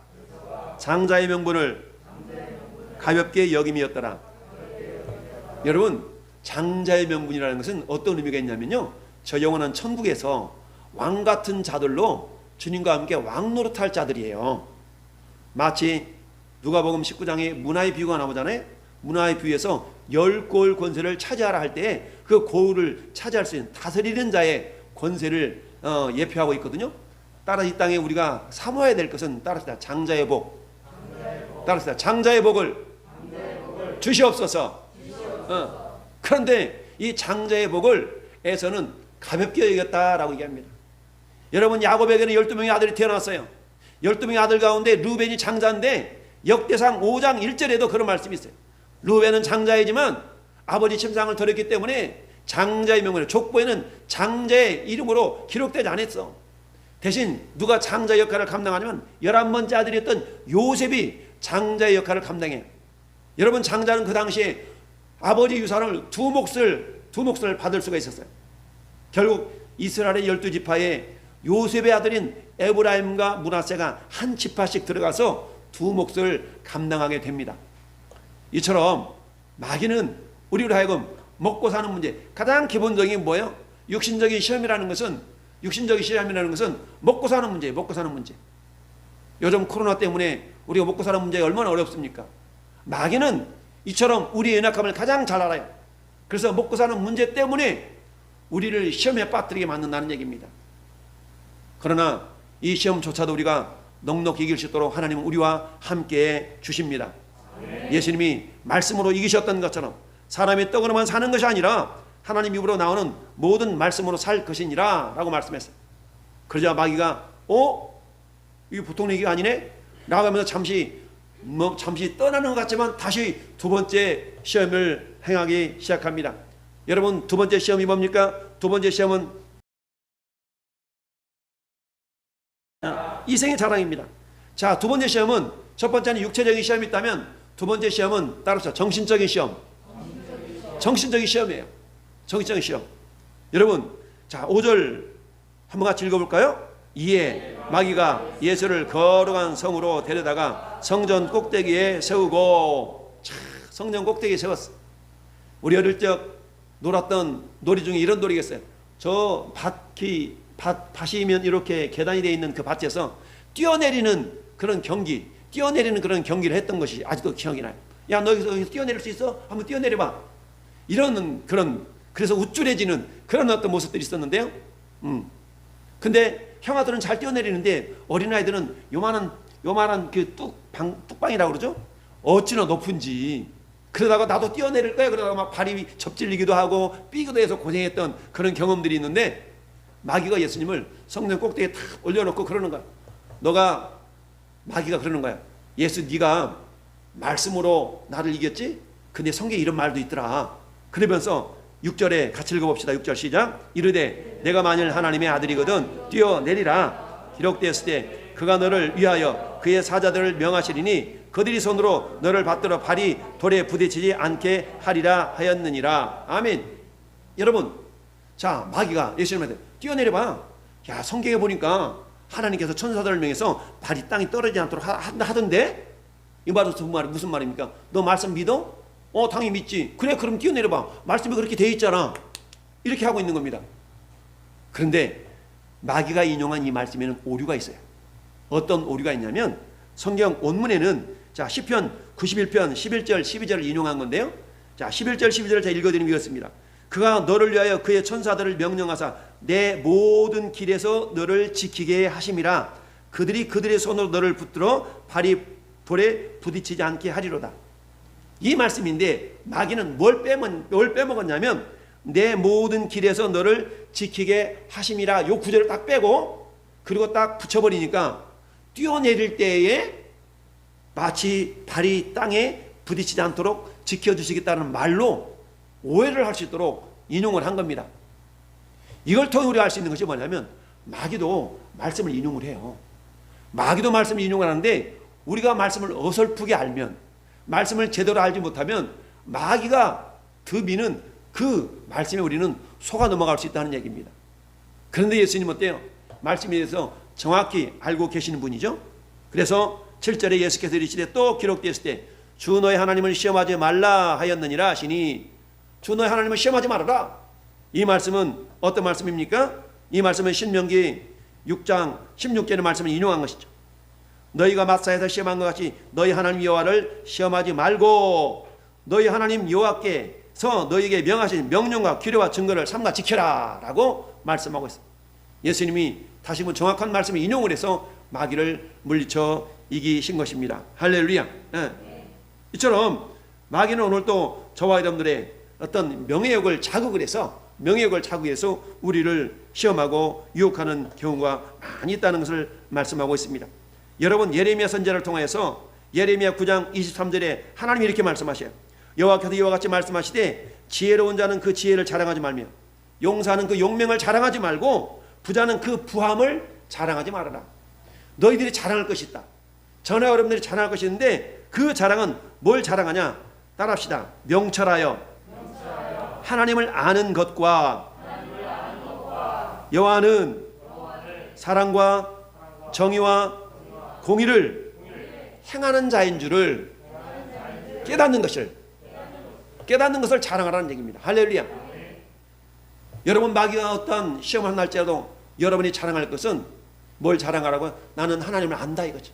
장자의 명분을 가볍게 여김이었더라. 여러분, 장자의 명분이라는 것은 어떤 의미가 있냐면요, 저 영원한 천국에서 왕 같은 자들로 주님과 함께 왕 노릇할 자들이에요. 마치 누가복음 19장에 문화의 비유가 나오잖아요. 문화의 비유에서 10고을 권세를 차지하라 할 때 그 고을을 차지할 수 있는 다스리는 자의 권세를 예표하고 있거든요. 따라 이 땅에 우리가 사모해야 될 것은 따라서 장자의 복, 따라서 장자의 복을 주시옵소서. 그런데 이 장자의 복을 에서는 가볍게 여겼다라고 얘기합니다. 여러분, 야곱에게는 12명의 아들이 태어났어요. 12명의 아들 가운데 루벤이 장자인데 역대상 5장 1절에도 그런 말씀이 있어요. 루벤은 장자이지만 아버지 침상을 들었기 때문에 장자의 명분에, 족보에는 장자의 이름으로 기록되지 않았어. 대신 누가 장자 역할을 감당하냐면 11번째 아들이었던 요셉이 장자의 역할을 감당해요. 여러분, 장자는 그 당시에 아버지 유산을 2몫을 두 몫을 받을 수가 있었어요. 결국 이스라엘의 12지파에 요셉의 아들인 에브라임과 므낫세가 한 지파씩 들어가서 두 몫을 감당하게 됩니다. 이처럼 마귀는 우리로 하여금 먹고 사는 문제, 가장 기본적인 게 뭐예요? 육신적인 시험이라는 것은 먹고 사는 문제예요. 먹고 사는 문제. 요즘 코로나 때문에 우리가 먹고 사는 문제가 얼마나 어렵습니까? 마귀는 이처럼 우리의 연약함을 가장 잘 알아요. 그래서 먹고 사는 문제 때문에 우리를 시험에 빠뜨리게 만든다는 얘기입니다. 그러나 이 시험조차도 우리가 넉넉히 이길 수 있도록 하나님은 우리와 함께 주십니다. 예수님이 말씀으로 이기셨던 것처럼 사람이 떡으로만 사는 것이 아니라 하나님 입으로 나오는 모든 말씀으로 살 것이니라 라고 말씀했어요. 그러자 마귀가 이게 보통 얘기가 아니네? 라고 하면서 잠시 떠나는 것 같지만 다시 두 번째 시험을 행하기 시작합니다. 여러분, 두 번째 시험이 뭡니까? 두 번째 시험은 이생의 자랑입니다. 자, 두 번째 시험은 첫 번째는 육체적인 시험이 있다면 두 번째 시험은 따라서 정신적인 시험. 정신적인 시험이에요. 정신적인 시험. 여러분, 자, 5절 한번 같이 읽어볼까요? 이에 마귀가 예수를 거룩한 성으로 데려다가 성전 꼭대기에 세우고, 성전 꼭대기에 세웠어. 우리 어릴 적 놀았던 놀이 중에 이런 놀이가 있어요. 저 밭이면 이렇게 계단이 되어 있는 그 밭에서 뛰어내리는 그런 경기를 했던 것이 아직도 기억이 나요. 야, 너 여기서 뛰어내릴 수 있어? 한번 뛰어내려봐. 이런 그래서 우쭐해지는 그런 어떤 모습들이 있었는데요. 근데 형아들은 잘 뛰어내리는데 어린아이들은 요만한 그 뚝방이라고 그러죠? 어찌나 높은지. 그러다가 나도 뛰어내릴 거야. 그러다가 막 발이 접질리기도 하고 삐기도 해서 고생했던 그런 경험들이 있는데, 마귀가 예수님을 성전 꼭대기에 탁 올려놓고 그러는 거야. 마귀가 그러는 거야. 예수, 네가 말씀으로 나를 이겼지? 근데 성경에 이런 말도 있더라. 그러면서 6절에 같이 읽어봅시다. 6절 시작. 이르되 내가 만일 하나님의 아들이거든 뛰어내리라. 기록되었을 때 그가 너를 위하여 그의 사자들을 명하시리니 그들이 손으로 너를 받들어 발이 돌에 부딪히지 않게 하리라 하였느니라. 아멘. 여러분, 자, 마귀가 예수님한테 뛰어내려봐. 야, 성경에 보니까 하나님께서 천사들을 명해서 발이 땅에 떨어지지 않도록 하던데? 이 말은 무슨 말입니까? 너 말씀 믿어? 당연히 믿지. 그래, 그럼 뛰어내려봐. 말씀이 그렇게 돼 있잖아. 이렇게 하고 있는 겁니다. 그런데 마귀가 인용한 이 말씀에는 오류가 있어요. 어떤 오류가 있냐면, 성경 원문에는 자, 시편 91편 11절 12절을 인용한 건데요. 자, 11절 12절을 제가 읽어드리면 이렇습니다. 그가 너를 위하여 그의 천사들을 명령하사 내 모든 길에서 너를 지키게 하심이라. 그들의 손으로 너를 붙들어 발이 돌에 부딪히지 않게 하리로다. 이 말씀인데 마귀는 뭘 빼먹었냐면 내 모든 길에서 너를 지키게 하심이라. 요 구절을 딱 빼고 그리고 딱 붙여버리니까 뛰어내릴 때에 마치 발이 땅에 부딪히지 않도록 지켜주시겠다는 말로 오해를 할 수 있도록 인용을 한 겁니다. 이걸 통해 우리가 알 수 있는 것이 뭐냐면 마귀도 말씀을 인용을 해요. 마귀도 말씀을 인용을 하는데 우리가 말씀을 어설프게 알면, 말씀을 제대로 알지 못하면 마귀가 드미는 그 말씀에 우리는 속아 넘어갈 수 있다는 얘기입니다. 그런데 예수님 어때요? 말씀에 대해서 정확히 알고 계시는 분이죠. 그래서 7절에 예수께서 이르시되 또 기록되었을 때 주 너의 하나님을 시험하지 말라 하였느니라 하시니, 주 너의 하나님을 시험하지 말아라. 이 말씀은 어떤 말씀입니까? 이 말씀은 신명기 6장 16절의 말씀을 인용한 것이죠. 너희가 마사에서 시험한 것 같이 너희 하나님 여호와를 시험하지 말고 너희 하나님 여호와께서 너희에게 명하신 명령과 규례와 증거를 삼가 지켜라 라고 말씀하고 있습니다. 예수님이 다시 한번 정확한 말씀을 인용을 해서 마귀를 물리쳐 이기신 것입니다. 할렐루야. 이처럼 마귀는 오늘 또 저와 여러분들의 어떤 명예욕을 자극해서 우리를 시험하고 유혹하는 경우가 많이 있다는 것을 말씀하고 있습니다. 여러분, 예레미야 선지자를 통해서 예레미야 9장 23절에 하나님이 이렇게 말씀하셔요. 여호와께서 이와 같이 말씀하시되 지혜로운 자는 그 지혜를 자랑하지 말며 용사는 그 용맹을 자랑하지 말고 부자는 그 부함을 자랑하지 말아라. 너희들이 자랑할 것이 있다. 저나 여러분들이 자랑할 것이 있는데 그 자랑은 뭘 자랑하냐? 따라합시다. 명철하여 하나님을 아는 것과 여호와는 사랑과 정의와 공의를 행하는 자인 줄을 깨닫는 것을 자랑하라는 얘기입니다. 할렐루야. 여러분, 마귀가 어떤 시험을 할지라도 여러분이 자랑할 것은 뭘 자랑하라고요? 나는 하나님을 안다 이거죠.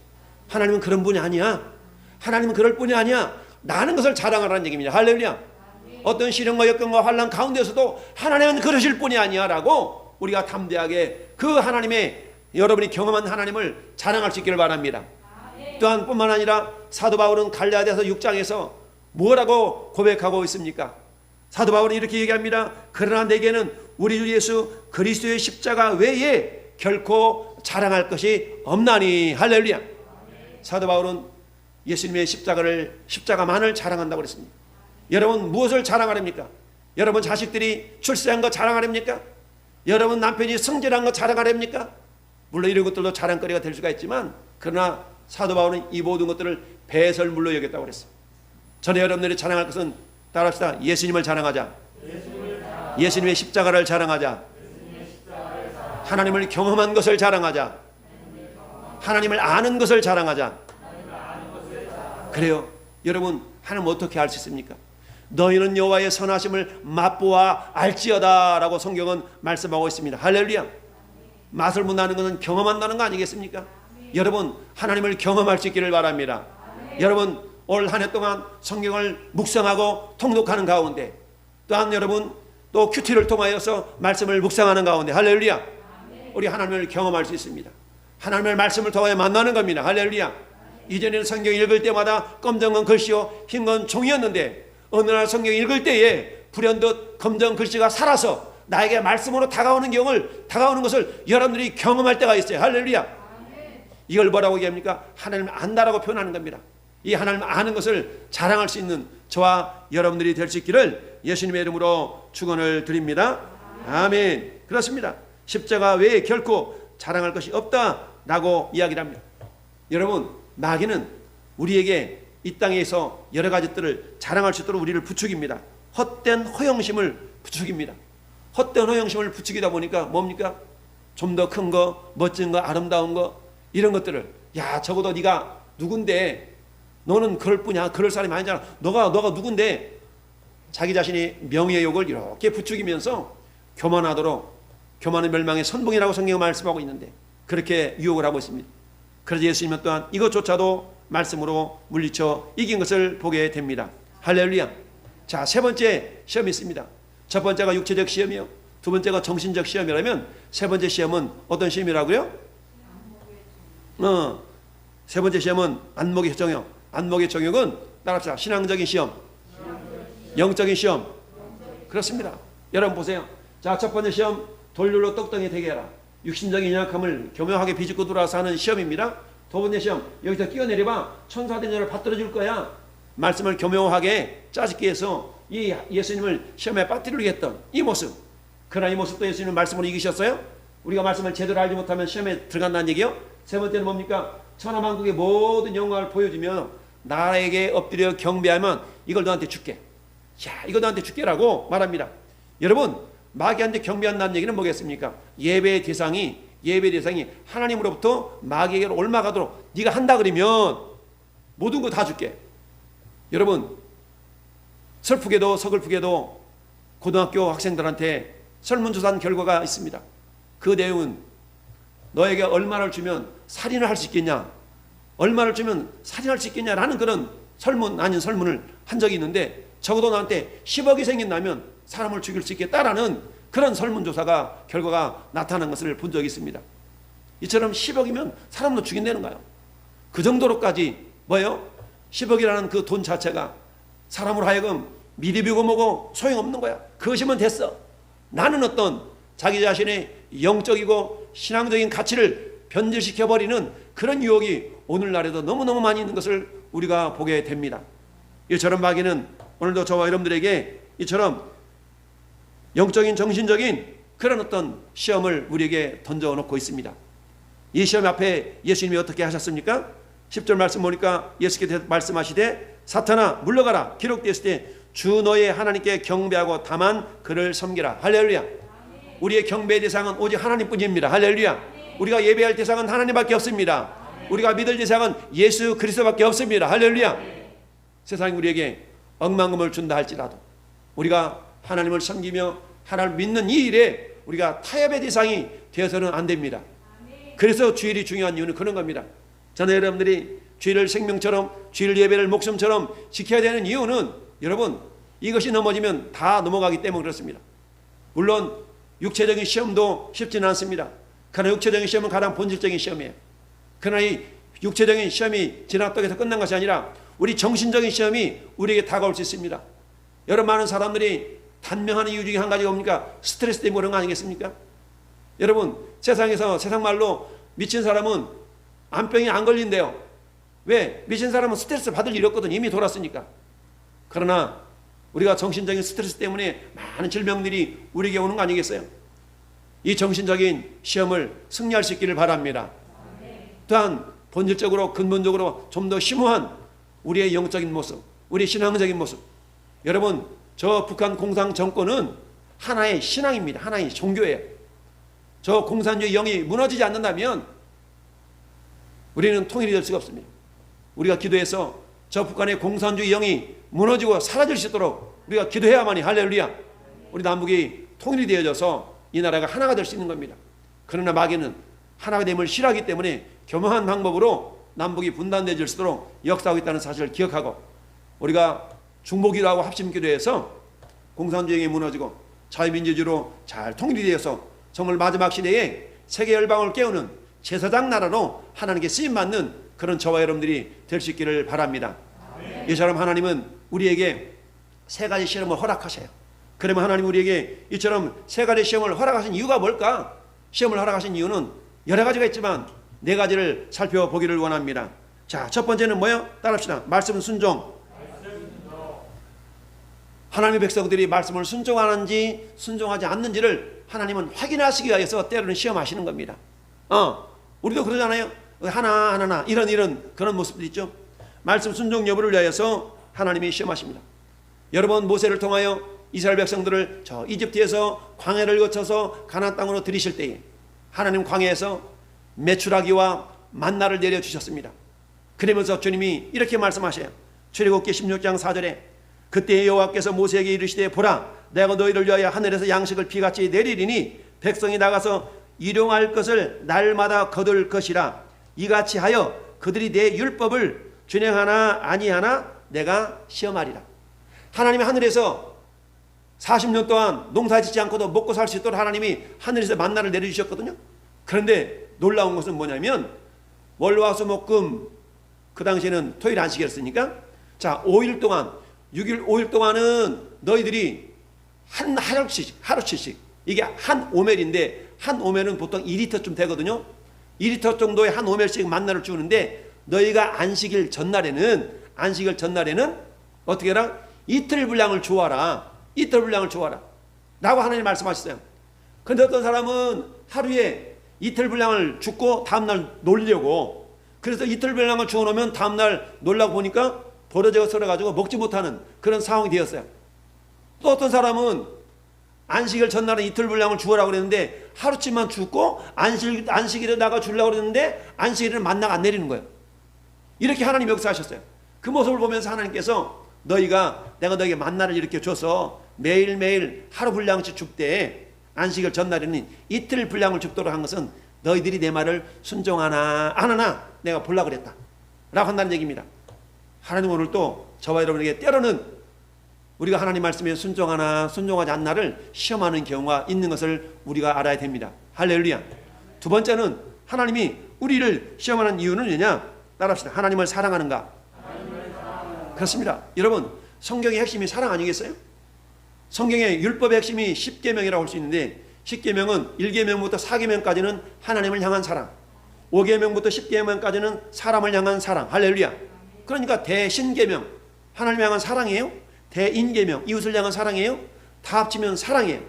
하나님은 그런 분이 아니야. 하나님은 그럴 분이 아니야. 나는 것을 자랑하라는 얘기입니다. 할렐루야. 어떤 시련과 역경과 환난 가운데서도 하나님은 그러실 분이 아니야 라고 우리가 담대하게 그 하나님의, 여러분이 경험한 하나님을 자랑할 수 있기를 바랍니다. 또한 뿐만 아니라 사도 바울은 갈라디아서 6장에서 뭐라고 고백하고 있습니까? 사도 바울은 이렇게 얘기합니다. 그러나 내게는 우리 주 예수 그리스도의 십자가 외에 결코 자랑할 것이 없나니. 할렐루야. 사도 바울은 예수님의 십자가만을 자랑한다고 그랬습니다. 여러분, 무엇을 자랑하렵니까? 여러분 자식들이 출세한 거 자랑하렵니까? 여러분 남편이 성질한 거 자랑하렵니까? 물론 이런 것들도 자랑거리가 될 수가 있지만, 그러나 사도 바울은 이 모든 것들을 배설물로 여겼다고 그랬어요. 전에 여러분들이 자랑할 것은, 따라합시다. 예수님을 자랑하자. 예수님의 십자가를 자랑하자. 하나님을 경험한 것을 자랑하자. 하나님을 아는 것을 자랑하자. 그래요. 여러분, 하나님 어떻게 알 수 있습니까? 너희는 여호와의 선하심을 맛보아 알지어다 라고 성경은 말씀하고 있습니다. 할렐루야. 맛을 본다는 것은 경험한다는 거 아니겠습니까? 여러분, 하나님을 경험할 수 있기를 바랍니다. 여러분, 올 한 해 동안 성경을 묵상하고 통독하는 가운데, 또한 여러분 또 큐티를 통하여서 말씀을 묵상하는 가운데, 할렐루야, 우리 하나님을 경험할 수 있습니다. 하나님의 말씀을 통하여 만나는 겁니다. 할렐루야. 이전에는 성경 읽을 때마다 검정 건 글씨요 흰 건 종이었는데, 어느 날 성경 읽을 때에 불현듯 검정 글씨가 살아서 나에게 말씀으로 다가오는 것을 여러분들이 경험할 때가 있어요. 할렐루야. 이걸 뭐라고 얘기합니까? 하나님을 안다라고 표현하는 겁니다. 이 하나님을 아는 것을 자랑할 수 있는 저와 여러분들이 될 수 있기를 예수님의 이름으로 축원을 드립니다. 아멘. 그렇습니다. 십자가 외에 결코 자랑할 것이 없다라고 이야기를 합니다. 여러분, 마귀는 우리에게 이 땅에서 여러 가지들을 자랑할 수 있도록 우리를 부추깁니다. 헛된 허영심을 부추깁니다. 헛된 허영심을 부추기다 보니까 뭡니까? 좀 더 큰 거, 멋진 거, 아름다운 거, 이런 것들을, 야, 적어도 네가 누군데, 너는 그럴 뿐이야, 그럴 사람이 아니잖아, 너가 누군데, 자기 자신이 명예욕을 이렇게 부추기면서 교만하도록, 교만은 멸망의 선봉이라고 성경이 말씀하고 있는데 그렇게 유혹을 하고 있습니다. 그래서 예수님은 또한 이것조차도 말씀으로 물리쳐 이긴 것을 보게 됩니다. 할렐루야. 자, 세 번째 시험이 있습니다. 첫 번째가 육체적 시험이요, 두 번째가 정신적 시험이라면 세 번째 시험은 어떤 시험이라고요? 세 번째 시험은 안목의 정욕. 안목의 정욕은 따라합시다. 신앙적인 시험, 영적인 시험. 그렇습니다. 여러분 보세요. 자, 첫 번째 시험, 돌률로 똑똑히 되게 해라. 육신적인 연약함을 교묘하게 비집고 돌아서 하는 시험입니다. 두 번째 시험, 여기서 뛰어내려봐. 천사된 자를 받들어 줄 거야. 말씀을 교묘하게 짜집기 해서 이 예수님을 시험에 빠뜨리게 했던 이 모습. 그러나 이 모습도 예수님은 말씀으로 이기셨어요. 우리가 말씀을 제대로 알지 못하면 시험에 들어간다는 얘기요. 세 번째는 뭡니까? 천하만국의 모든 영광을 보여주며 나에게 엎드려 경배하면 이걸 너한테 줄게. 야, 이거 너한테 줄게라고 말합니다. 여러분, 마귀한테 경배한다는 얘기는 뭐겠습니까? 예배의 대상이 하나님으로부터 마귀에게로 옮아가도록 네가 한다 그러면 모든 거 다 줄게. 여러분, 슬프게도 서글프게도 고등학교 학생들한테 설문조사한 결과가 있습니다. 그 내용은 너에게 얼마를 주면 살인을 할 수 있겠냐, 얼마를 주면 살인할 수 있겠냐라는 그런 설문 아닌 설문을 한 적이 있는데, 적어도 나한테 10억이 생긴다면 사람을 죽일 수 있겠다라는 그런 설문조사가 결과가 나타난 것을 본 적이 있습니다. 이처럼 10억이면 사람도 죽인다는 거예요. 그 정도로까지 뭐예요? 10억이라는 그 돈 자체가 사람으로 하여금 미리비고 뭐고 소용없는 거야. 그것이면 됐어. 나는 어떤 자기 자신의 영적이고 신앙적인 가치를 변질시켜버리는 그런 유혹이 오늘날에도 너무너무 많이 있는 것을 우리가 보게 됩니다. 이처럼 마귀는 오늘도 저와 여러분들에게 이처럼 영적인 정신적인 그런 어떤 시험을 우리에게 던져놓고 있습니다. 이 시험 앞에 예수님이 어떻게 하셨습니까? 10절 말씀 보니까 예수께서 말씀하시되 사탄아 물러가라, 기록되었을 때 주 너의 하나님께 경배하고 다만 그를 섬기라. 할렐루야. 우리의 경배의 대상은 오직 하나님뿐입니다. 할렐루야. 우리가 예배할 대상은 하나님밖에 없습니다. 우리가 믿을 대상은 예수 그리스도밖에 없습니다. 할렐루야. 세상이 우리에게 억만금을 준다 할지라도 우리가 하나님을 섬기며 하나님을 믿는 이 일에 우리가 타협의 대상이 되어서는 안 됩니다. 그래서 주일이 중요한 이유는 그런 겁니다. 저는 여러분들이 주일을 생명처럼, 주일 예배를 목숨처럼 지켜야 되는 이유는 여러분, 이것이 넘어지면 다 넘어가기 때문에 그렇습니다. 물론 육체적인 시험도 쉽지는 않습니다. 그러나 육체적인 시험은 가장 본질적인 시험이에요. 그러나 이 육체적인 시험이 지났다고 해서 끝난 것이 아니라 우리 정신적인 시험이 우리에게 다가올 수 있습니다. 여러 많은 사람들이 단명하는 이유 중에 한 가지가 뭡니까? 스트레스 때문에 그런 거 아니겠습니까? 여러분, 세상에서 세상 말로 미친 사람은 암병이 안 걸린대요. 왜? 미친 사람은 스트레스 받을 일이 없거든. 이미 돌았으니까. 그러나 우리가 정신적인 스트레스 때문에 많은 질병들이 우리에게 오는 거 아니겠어요? 이 정신적인 시험을 승리할 수 있기를 바랍니다. 또한 본질적으로 근본적으로 좀 더 심오한 우리의 영적인 모습, 우리의 신앙적인 모습. 여러분, 저 북한 공산 정권은 하나의 신앙입니다. 하나의 종교예요. 저 공산주의 영이 무너지지 않는다면 우리는 통일이 될 수가 없습니다. 우리가 기도해서 저 북한의 공산주의 영이 무너지고 사라질 수 있도록 우리가 기도해야만이 할렐루야. 우리 남북이 통일이 되어져서 이 나라가 하나가 될 수 있는 겁니다. 그러나 마귀는 하나가 됨을 싫어하기 때문에 교묘한 방법으로 남북이 분단되어질 수 있도록 역사하고 있다는 사실을 기억하고 우리가 중보기도하고 합심기도해서 공산주의 영이 무너지고 자유민주주의로 잘 통일이 되어서 정말 마지막 시대에 세계 열방을 깨우는 제사장 나라로 하나님께 쓰임받는 그런 저와 여러분들이 될 수 있기를 바랍니다. 이처럼 하나님은 우리에게 세 가지 시험을 허락하셔요. 그러면 하나님 우리에게 이처럼 세 가지 시험을 허락하신 이유가 뭘까? 시험을 허락하신 이유는 여러 가지가 있지만 네 가지를 살펴보기를 원합니다. 자, 첫 번째는 뭐예요? 따라합시다. 말씀 순종. 하나님의 백성들이 말씀을 순종하는지 순종하지 않는지를 하나님은 확인하시기 위해서 때로는 시험하시는 겁니다. 우리도 그러잖아요. 하나 이런 그런 모습들 있죠. 말씀 순종 여부를 위하여서 하나님이 시험하십니다. 여러 번 모세를 통하여 이스라엘 백성들을 저 이집트에서 광야를 거쳐서 가나안 땅으로 들이실 때에 하나님 광야에서 메추라기와 만나를 내려주셨습니다. 그러면서 주님이 이렇게 말씀하셔요. 출애굽기 16장 4절에 그때 여호와께서 모세에게 이르시되 보라 내가 너희를 위하여 하늘에서 양식을 비같이 내리리니 백성이 나가서 일용할 것을 날마다 거둘 것이라 이같이 하여 그들이 내 율법을 준행하나 아니하나 내가 시험하리라. 하나님이 하늘에서 40년 동안 농사 짓지 않고도 먹고 살 수 있도록 하나님이 하늘에서 만나를 내려주셨거든요. 그런데 놀라운 것은 뭐냐면 월화수목금 그 당시에는 토요일 안식이었으니까 자 5일 동안 6일 5일 동안은 너희들이 하루씩 이게 한 오멜인데 한 오멜은 보통 2리터쯤 되거든요. 2리터 정도의 한 오멜씩 만나를 주는데 너희가 안식일 전날에는 어떻게 해라? 이틀 분량을 주어라. 이틀 분량을 주어라. 라고 하나님 말씀하셨어요. 그런데 어떤 사람은 하루에 이틀 분량을 줍고 다음날 놀려고 그래서 이틀 분량을 주어놓으면 다음날 놀라고 보니까 버려져 서러가지고 먹지 못하는 그런 상황이 되었어요. 또 어떤 사람은 안식일 전날은 이틀 분량을 주어라고 그랬는데 하루치만 줍고 안식일에다가 주려고 그랬는데 안식일은 만나가 안 내리는 거예요. 이렇게 하나님 역사하셨어요. 그 모습을 보면서 하나님께서 내가 너에게 만나를 이렇게 줘서 매일매일 하루 분량씩 줍되 안식일 전날에는 이틀 분량을 줍도록 한 것은 너희들이 내 말을 순종하나 안 하나 내가 보려고 그랬다 라고 한다는 얘기입니다. 하나님 오늘 또 저와 여러분에게 때로는 우리가 하나님 말씀에 순종하나 순종하지 않나를 시험하는 경우가 있는 것을 우리가 알아야 됩니다. 할렐루야. 두 번째는 하나님이 우리를 시험하는 이유는 뭐냐? 따라합시다. 하나님을 사랑하는가? 그렇습니다. 여러분 성경의 핵심이 사랑 아니겠어요? 성경의 율법의 핵심이 10계명이라고 할 수 있는데 10계명은 1계명부터 4계명까지는 하나님을 향한 사랑 5계명부터 10계명까지는 사람을 향한 사랑 할렐루야. 그러니까 대신계명 하나님을 향한 사랑이에요. 대인계명 이웃을 향한 사랑이에요. 다 합치면 사랑이에요.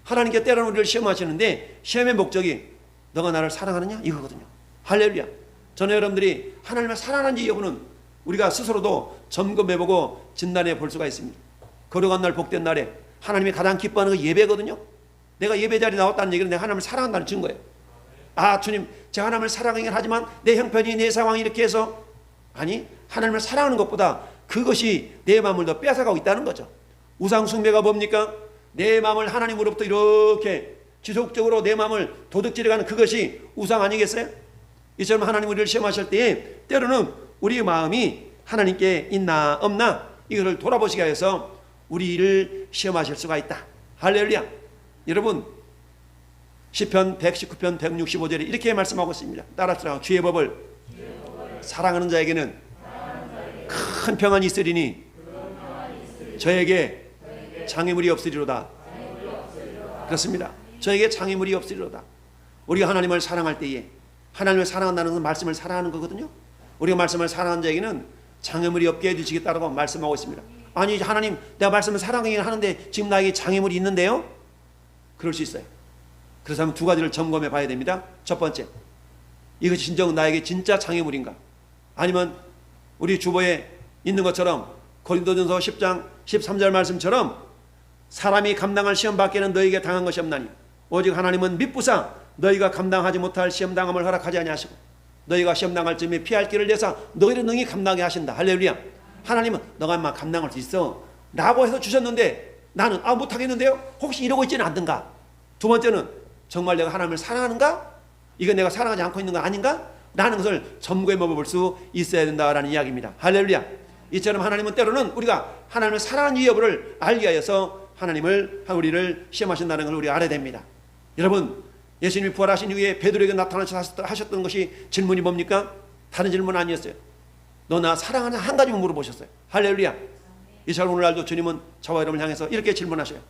하나님께 때로는 우리를 시험하시는데 시험의 목적이 너가 나를 사랑하느냐 이거거든요. 할렐루야. 저는 여러분들이 하나님을 사랑하는지 여부는 우리가 스스로도 점검해보고 진단해 볼 수가 있습니다. 거룩한 날 복된 날에 하나님이 가장 기뻐하는 게 예배거든요. 내가 예배 자리에 나왔다는 얘기는 내가 하나님을 사랑한다는 증거예요. 아, 주님, 제가 하나님을 사랑하긴 하지만 내 형편이, 내 상황이 이렇게 해서, 아니, 하나님을 사랑하는 것보다 그것이 내 마음을 더 뺏어가고 있다는 거죠. 우상 숭배가 뭡니까? 내 마음을 하나님으로부터 이렇게 지속적으로 내 마음을 도둑질해가는 그것이 우상 아니겠어요? 이처럼 하나님 우리를 시험하실 때에 때로는 우리 마음이 하나님께 있나 없나 이것을 돌아보시기 위해서 우리를 시험하실 수가 있다. 할렐루야. 여러분, 시편 119편 165절에 이렇게 말씀하고 있습니다. 따라서 주의 법을 사랑하는 자에게는 큰 평안이 있으리니 저에게 장애물이 없으리로다. 그렇습니다. 저에게 장애물이 없으리로다. 우리가 하나님을 사랑할 때에, 하나님을 사랑한다는 것은 말씀을 사랑하는 거거든요. 우리가 말씀을 사랑하는 자에게는 장애물이 없게 해주시겠다고 말씀하고 있습니다. 아니, 하나님, 내가 말씀을 사랑하긴 하는데 지금 나에게 장애물이 있는데요? 그럴 수 있어요. 그래서 한번 두 가지를 점검해 봐야 됩니다. 첫 번째, 이것이 진정 나에게 진짜 장애물인가? 아니면 우리 주보에 있는 것처럼 고린도전서 10장 13절 말씀처럼 사람이 감당할 시험 밖에는 너에게 당한 것이 없나니 오직 하나님은 미쁘사 너희가 감당하지 못할 시험당함을 허락하지 아니하시고 너희가 시험당할 즈음에 피할 길을 내사 너희를 능히 감당하게 하신다. 할렐루야. 하나님은 너가 인마 감당할 수 있어 라고 해서 주셨는데 나는 못하겠는데요? 혹시 이러고 있지는 않든가? 두 번째는 정말 내가 하나님을 사랑하는가? 이거 내가 사랑하지 않고 있는 거 아닌가? 라는 것을 점검해 볼 수 있어야 된다라는 이야기입니다. 할렐루야. 이처럼 하나님은 때로는 우리가 하나님을 사랑하는 이 여부를 알기 위해서 우리를 시험하신다는 걸 우리가 알아야 됩니다. 여러분, 예수님이 부활하신 이후에 베드로에게 나타나셔서 하셨던 것이 질문이 뭡니까? 다른 질문 아니었어요. 너 나 사랑하냐? 한 가지만 물어보셨어요. 할렐루야. 이처럼 오늘날도 주님은 저와 여러분을 향해서 이렇게 질문하셔요.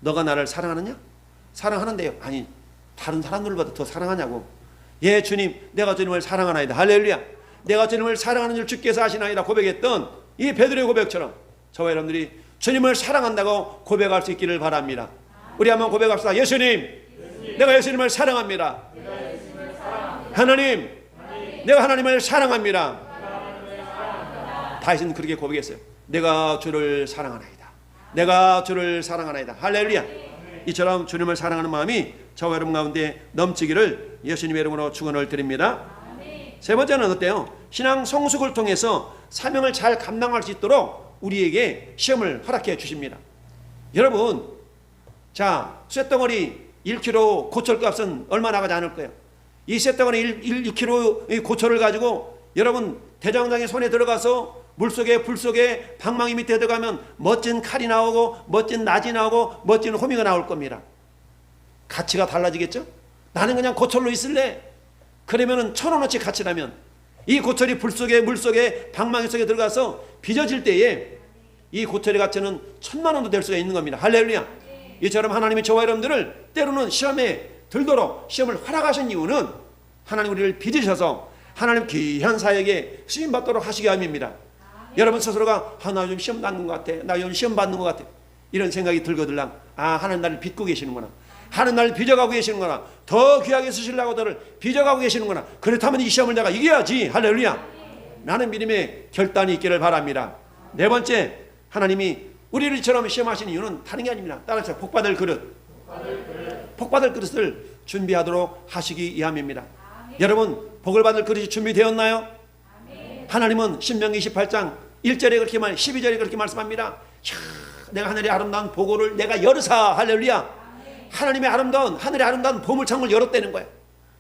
너가 나를 사랑하느냐? 사랑하는데요. 아니, 다른 사람들보다 더 사랑하냐고. 예, 주님, 내가 주님을 사랑하나이다. 할렐루야. 내가 주님을 사랑하는 줄 주께서 아시나이다 고백했던 이 베드로의 고백처럼 저와 여러분들이 주님을 사랑한다고 고백할 수 있기를 바랍니다. 우리 한번 고백합시다. 예수님, 내가 예수님을 사랑합니다. 하나님, 내가 하나님을 사랑합니다. 다윗은 그렇게 고백했어요. 내가 주를 사랑하나이다. 내가 주를 사랑하나이다. 할렐루야. 이처럼 주님을 사랑하는 마음이 저와 여러분 가운데 넘치기를 예수님의 이름으로 축원을 드립니다. 세 번째는 어때요? 신앙 성숙을 통해서 사명을 잘 감당할 수 있도록 우리에게 시험을 허락해 주십니다. 여러분, 자, 쇳덩어리 1kg 고철값은 얼마 나가지 않을 거예요. 이 쇳덩어리 1kg 고철을 가지고 여러분 대장장의 손에 들어가서 물속에 불속에 방망이 밑에 들어가면 멋진 칼이 나오고 멋진 낫이 나오고 멋진 호미가 나올 겁니다. 가치가 달라지겠죠? 나는 그냥 고철로 있을래. 그러면은 1,000원어치 가치라면 이 고철이 불속에 물속에 방망이 속에 들어가서 빚어질 때에 이 고철의 가치는 1,000만 원도 될 수가 있는 겁니다. 할렐루야. 이처럼 하나님이 저와 여러분들을 때로는 시험에 들도록 시험을 허락하신 이유는 하나님 우리를 빚으셔서 하나님 귀한 사역에 쓰임받도록 하시기 위함입니다. 여러분 스스로가 나 요즘 시험 받는 것 같아. 나 요즘 시험 받는 것 같아. 이런 생각이 들거들랑 하나님 나를 빚고 계시는구나. 하나님 나를 빚어가고 계시는구나. 더 귀하게 쓰시려고 너를 빚어가고 계시는구나. 그렇다면 이 시험을 내가 이겨야지. 할렐루야. 나는 믿음의 결단이 있기를 바랍니다. 네 번째, 하나님이 우리를 이처럼 시험하시는 이유는 다른 게 아닙니다. 따라서 복받을 그릇. 복받을 그릇을 준비하도록 하시기 위함입니다. 여러분, 복을 받을 그릇이 준비되었나요? 하나님은 신명기 28장 1절에 그렇게 12절에 그렇게 말씀합니다. 내가 하늘의 아름다운 보고를 내가 열으사. 할렐루야. 하나님의 아름다운 하늘의 아름다운 보물창고를 열었다는 거예요.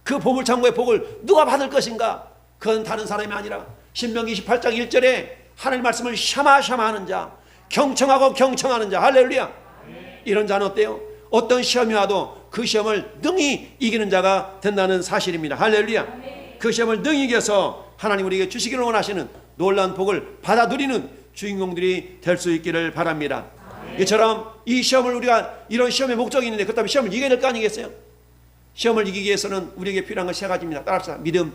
그 보물창고의 복을 누가 받을 것인가? 그건 다른 사람이 아니라 신명기 28장 1절에 하나님 말씀을 샤마샤마하는 자, 경청하고 경청하는 자. 할렐루야. 이런 자는 어때요? 어떤 시험이 와도 그 시험을 능히 이기는 자가 된다는 사실입니다. 할렐루야. 그 시험을 능히 이겨서 하나님 우리에게 주시기를 원하시는 놀라운 복을 받아 누리는 주인공들이 될 수 있기를 바랍니다. 이처럼 이 시험을 우리가 이런 시험의 목적이 있는데 그렇다면 시험을 이겨야 될 거 아니겠어요? 시험을 이기기 위해서는 우리에게 필요한 건 세 가지입니다. 따라합시다. 믿음.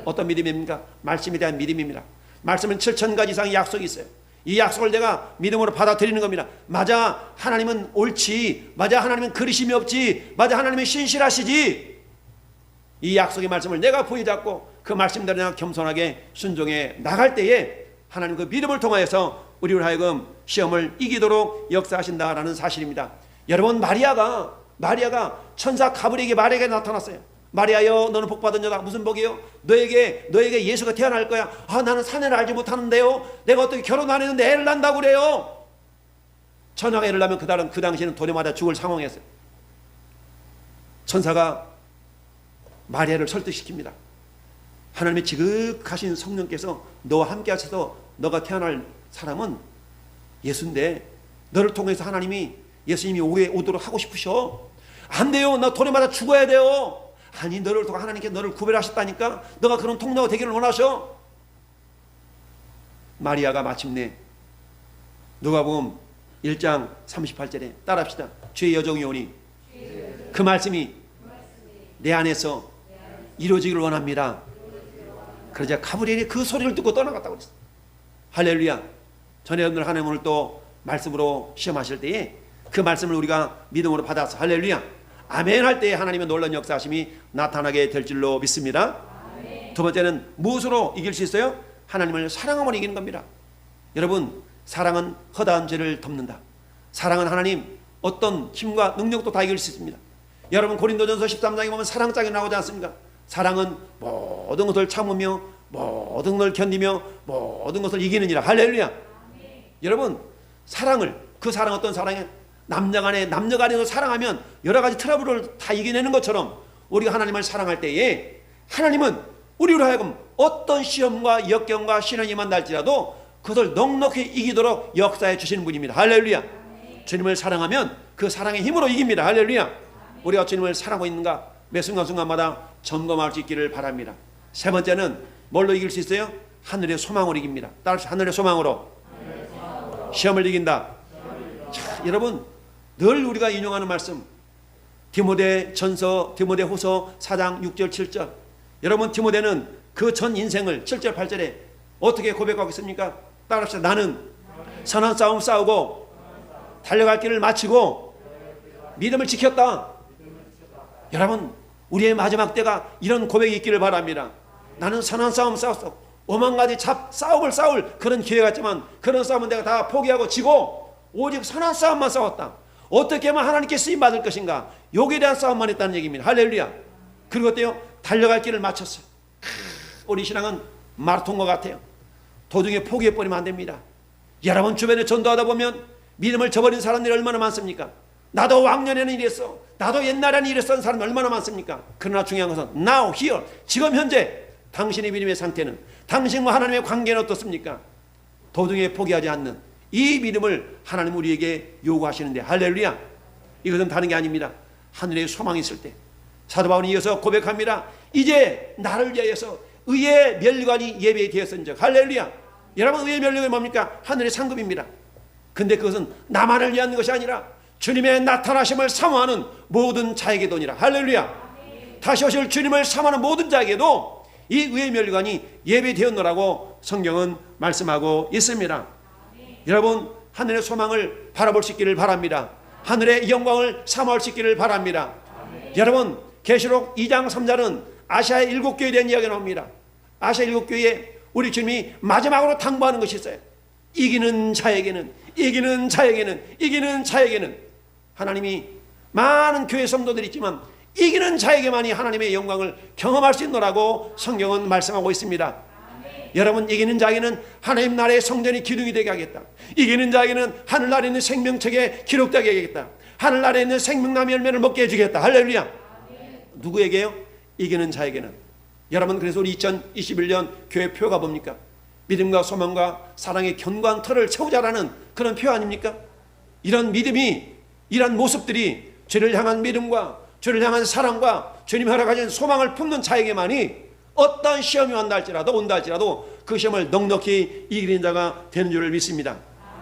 어떤 믿음입니까? 말씀에 대한 믿음입니다. 말씀은 7,000가지 이상의 약속이 있어요. 이 약속을 내가 믿음으로 받아들이는 겁니다. 맞아, 하나님은 옳지. 맞아, 하나님은 그리심이 없지. 맞아, 하나님은 신실하시지. 이 약속의 말씀을 내가 부여잡고 그 말씀대로 내가 겸손하게 순종해 나갈 때에 하나님 그 믿음을 통하여서 우리를 하여금 시험을 이기도록 역사하신다라는 사실입니다. 여러분, 마리아가 천사 가브리엘에게 마리아에게 나타났어요. 마리아여, 너는 복받은 여다. 무슨 복이요? 너에게 예수가 태어날 거야. 나는 사내를 알지 못하는데요. 내가 어떻게 결혼 안 했는데 애를 난다고 그래요. 처녀가 애를 낳으면 그 당시에는 도래마다 죽을 상황이었어요. 천사가 마리아를 설득시킵니다. 하나님의 지극하신 성령께서 너와 함께 하셔서 너가 태어날 사람은 예수인데 너를 통해서 하나님이 예수님이 오도록 하고 싶으셔. 안 돼요. 나 도래마다 죽어야 돼요. 아니, 너를 통해 하나님께 너를 구별하셨다니까. 너가 그런 통로가 되기를 원하셔. 마리아가 마침내 누가복음 1장 38절에 따라합시다. 주의 여종이 오니 그 말씀이 내 안에서 이루어지기를 원합니다. 그러자 가브리엘이 그 소리를 듣고 떠나갔다고 그랬어요. 할렐루야. 전에 여러분들 하나님 오늘 또 말씀으로 시험하실 때에 그 말씀을 우리가 믿음으로 받아서 할렐루야 아멘 할 때에 하나님의 놀라운 역사하심이 나타나게 될 줄로 믿습니다. 아멘. 두 번째는 무엇으로 이길 수 있어요? 하나님을 사랑함으로 이기는 겁니다. 여러분, 사랑은 허다한 죄를 덮는다. 사랑은 하나님 어떤 힘과 능력도 다 이길 수 있습니다. 여러분, 고린도전서 13장에 보면 사랑장이 나오지 않습니까? 사랑은 모든 것을 참으며 모든 것을 견디며 모든 것을 이기느니라. 할렐루야. 아멘. 여러분, 그 사랑 어떤 사랑이에요? 남녀가 간에서 사랑하면 여러 가지 트러블을 다 이겨내는 것처럼 우리가 하나님을 사랑할 때에 하나님은 우리로 하여금 어떤 시험과 역경과 시련이 만날지라도 그것을 넉넉히 이기도록 역사해 주시는 분입니다. 할렐루야. 아멘. 주님을 사랑하면 그 사랑의 힘으로 이깁니다. 할렐루야. 아멘. 우리가 주님을 사랑하고 있는가 매 순간순간마다 점검할 수 있기를 바랍니다. 세 번째는 뭘로 이길 수 있어요? 하늘의 소망으로 이깁니다. 따라서 하늘의 소망으로 시험을 이긴다. 자, 여러분, 늘 우리가 인용하는 말씀 디모데후서 4장 6절 7절. 여러분, 디모데는 그 전 인생을 7절 8절에 어떻게 고백하고 있습니까? 따라합시다. 나는 선한 싸움 싸우고 달려갈 길을 마치고 믿음을 지켰다. 여러분, 우리의 마지막 때가 이런 고백이 있기를 바랍니다. 나는 선한 싸움 싸웠어. 오만 가지 싸움을 싸울 그런 기회가 있지만 그런 싸움은 내가 다 포기하고 지고 오직 선한 싸움만 싸웠다. 어떻게 하면 하나님께 쓰임받을 것인가, 여기에 대한 싸움만 했다는 얘기입니다. 할렐루야. 그리고 어때요? 달려갈 길을 마쳤어요. 우리 신앙은 마라톤과 같아요. 도중에 포기해버리면 안 됩니다. 여러분 주변에 전도하다 보면 믿음을 저버린 사람들이 얼마나 많습니까? 나도 왕년에는 이랬어, 나도 옛날에는 이랬었던 사람이 얼마나 많습니까? 그러나 중요한 것은 now, here, 지금 현재 당신의 믿음의 상태는, 당신과 하나님의 관계는 어떻습니까? 도중에 포기하지 않는 이 믿음을 하나님 우리에게 요구하시는데, 할렐루야. 이것은 다른 게 아닙니다. 하늘의 소망이 있을 때 사도 바울이 이어서 고백합니다. 이제 나를 위하여서 의의 면류관이 예배되었은즉, 할렐루야. 여러분, 의의 면류관이 뭡니까? 하늘의 상급입니다. 근데 그것은 나만을 위한 것이 아니라 주님의 나타나심을 사모하는 모든 자에게도니라. 할렐루야. 다시 오실 주님을 사모하는 모든 자에게도 이 의의 면류관이 예배되었노라고 성경은 말씀하고 있습니다. 여러분, 하늘의 소망을 바라볼 수 있기를 바랍니다. 하늘의 영광을 사모할 수 있기를 바랍니다. 여러분, 계시록 2장 3절은 아시아의 7교회에 대한 이야기가 나옵니다. 아시아 7교회에 우리 주님이 마지막으로 당부하는 것이 있어요. 이기는 자에게는 하나님이 많은 교회 성도들이 있지만 이기는 자에게만이 하나님의 영광을 경험할 수 있노라고 성경은 말씀하고 있습니다. 여러분, 이기는 자에게는 하나님 나라의 성전이 기둥이 되게 하겠다. 이기는 자에게는 하늘나라에 있는 생명책에 기록되게 하겠다. 하늘나라에 있는 생명나무 열매를 먹게 해주겠다. 할렐루야. 누구에게요? 이기는 자에게는. 여러분, 그래서 우리 2021년 교회 표가 뭡니까? 믿음과 소망과 사랑의 견고한 틀을 채우자라는 그런 표 아닙니까? 이런 믿음이, 이런 모습들이 죄를 향한 믿음과 죄를 향한 사랑과 주님이 허락하신 소망을 품는 자에게만이 어떤 시험이 온다 할지라도 그 시험을 넉넉히 이기는 자가 되는 줄을 믿습니다.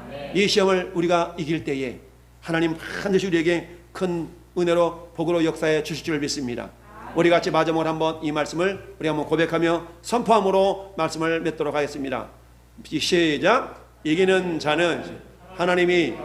아멘. 이 시험을 우리가 이길 때에 하나님 반드시 우리에게 큰 은혜로 복으로 역사해 주실 줄을 믿습니다. 아멘. 우리 같이 마지막으로 한번 이 말씀을 우리 한번 고백하며 선포함으로 말씀을 맺도록 하겠습니다. 시작. 이기는 자는 하나님이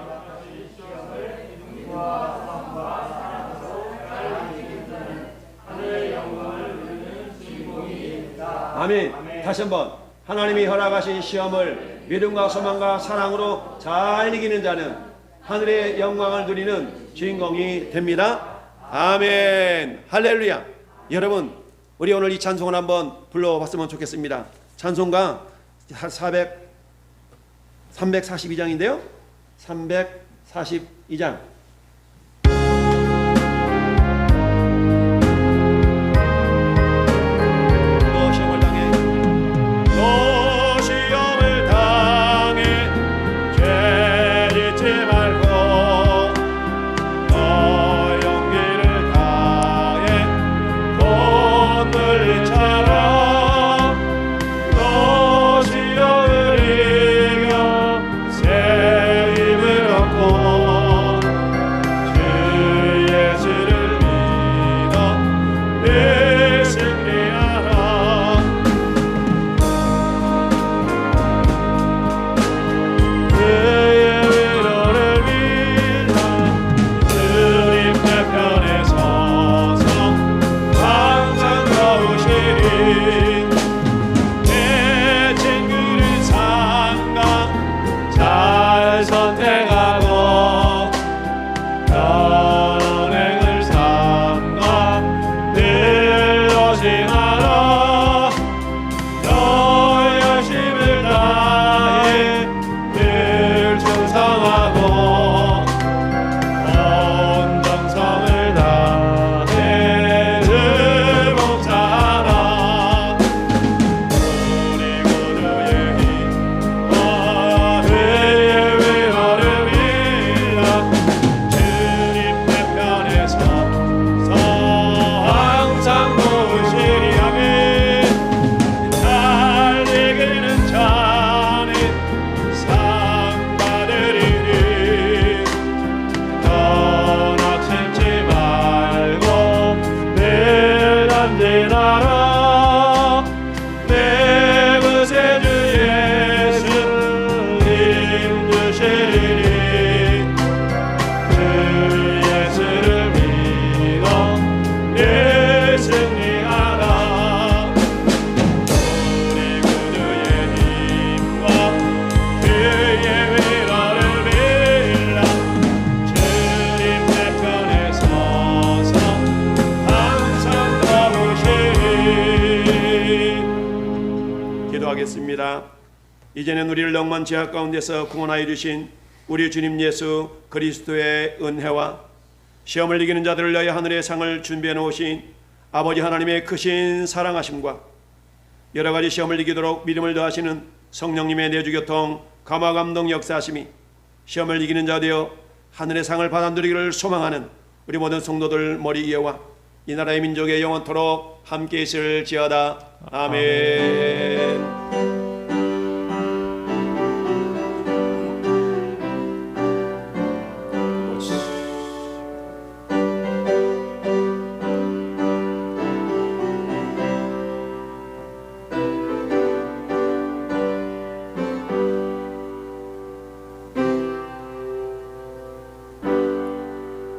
아멘. 다시 한번 하나님이 허락하신 시험을 믿음과 소망과 사랑으로 잘 이기는 자는 하늘의 영광을 누리는 주인공이 됩니다. 아멘. 할렐루야. 여러분, 우리 오늘 이 찬송을 한번 불러봤으면 좋겠습니다. 찬송가 342장인데요. 342장. 기도하겠습니다. 이제는 우리를 영만 죄악 가운데서 구원하여 주신 우리 주님 예수 그리스도의 은혜와 시험을 이기는 자들을 위하여 하늘의 상을 준비해 놓으신 아버지 하나님의 크신 사랑하심과 여러 가지 시험을 이기도록 믿음을 더하시는 성령님의 내주교통 감화감동 역사하심이 시험을 이기는 자 되어 하늘의 상을 받아 누리기를 소망하는 우리 모든 성도들 머리 위에와 이 나라의 민족의 영원토록 함께 있을지어다. 아멘.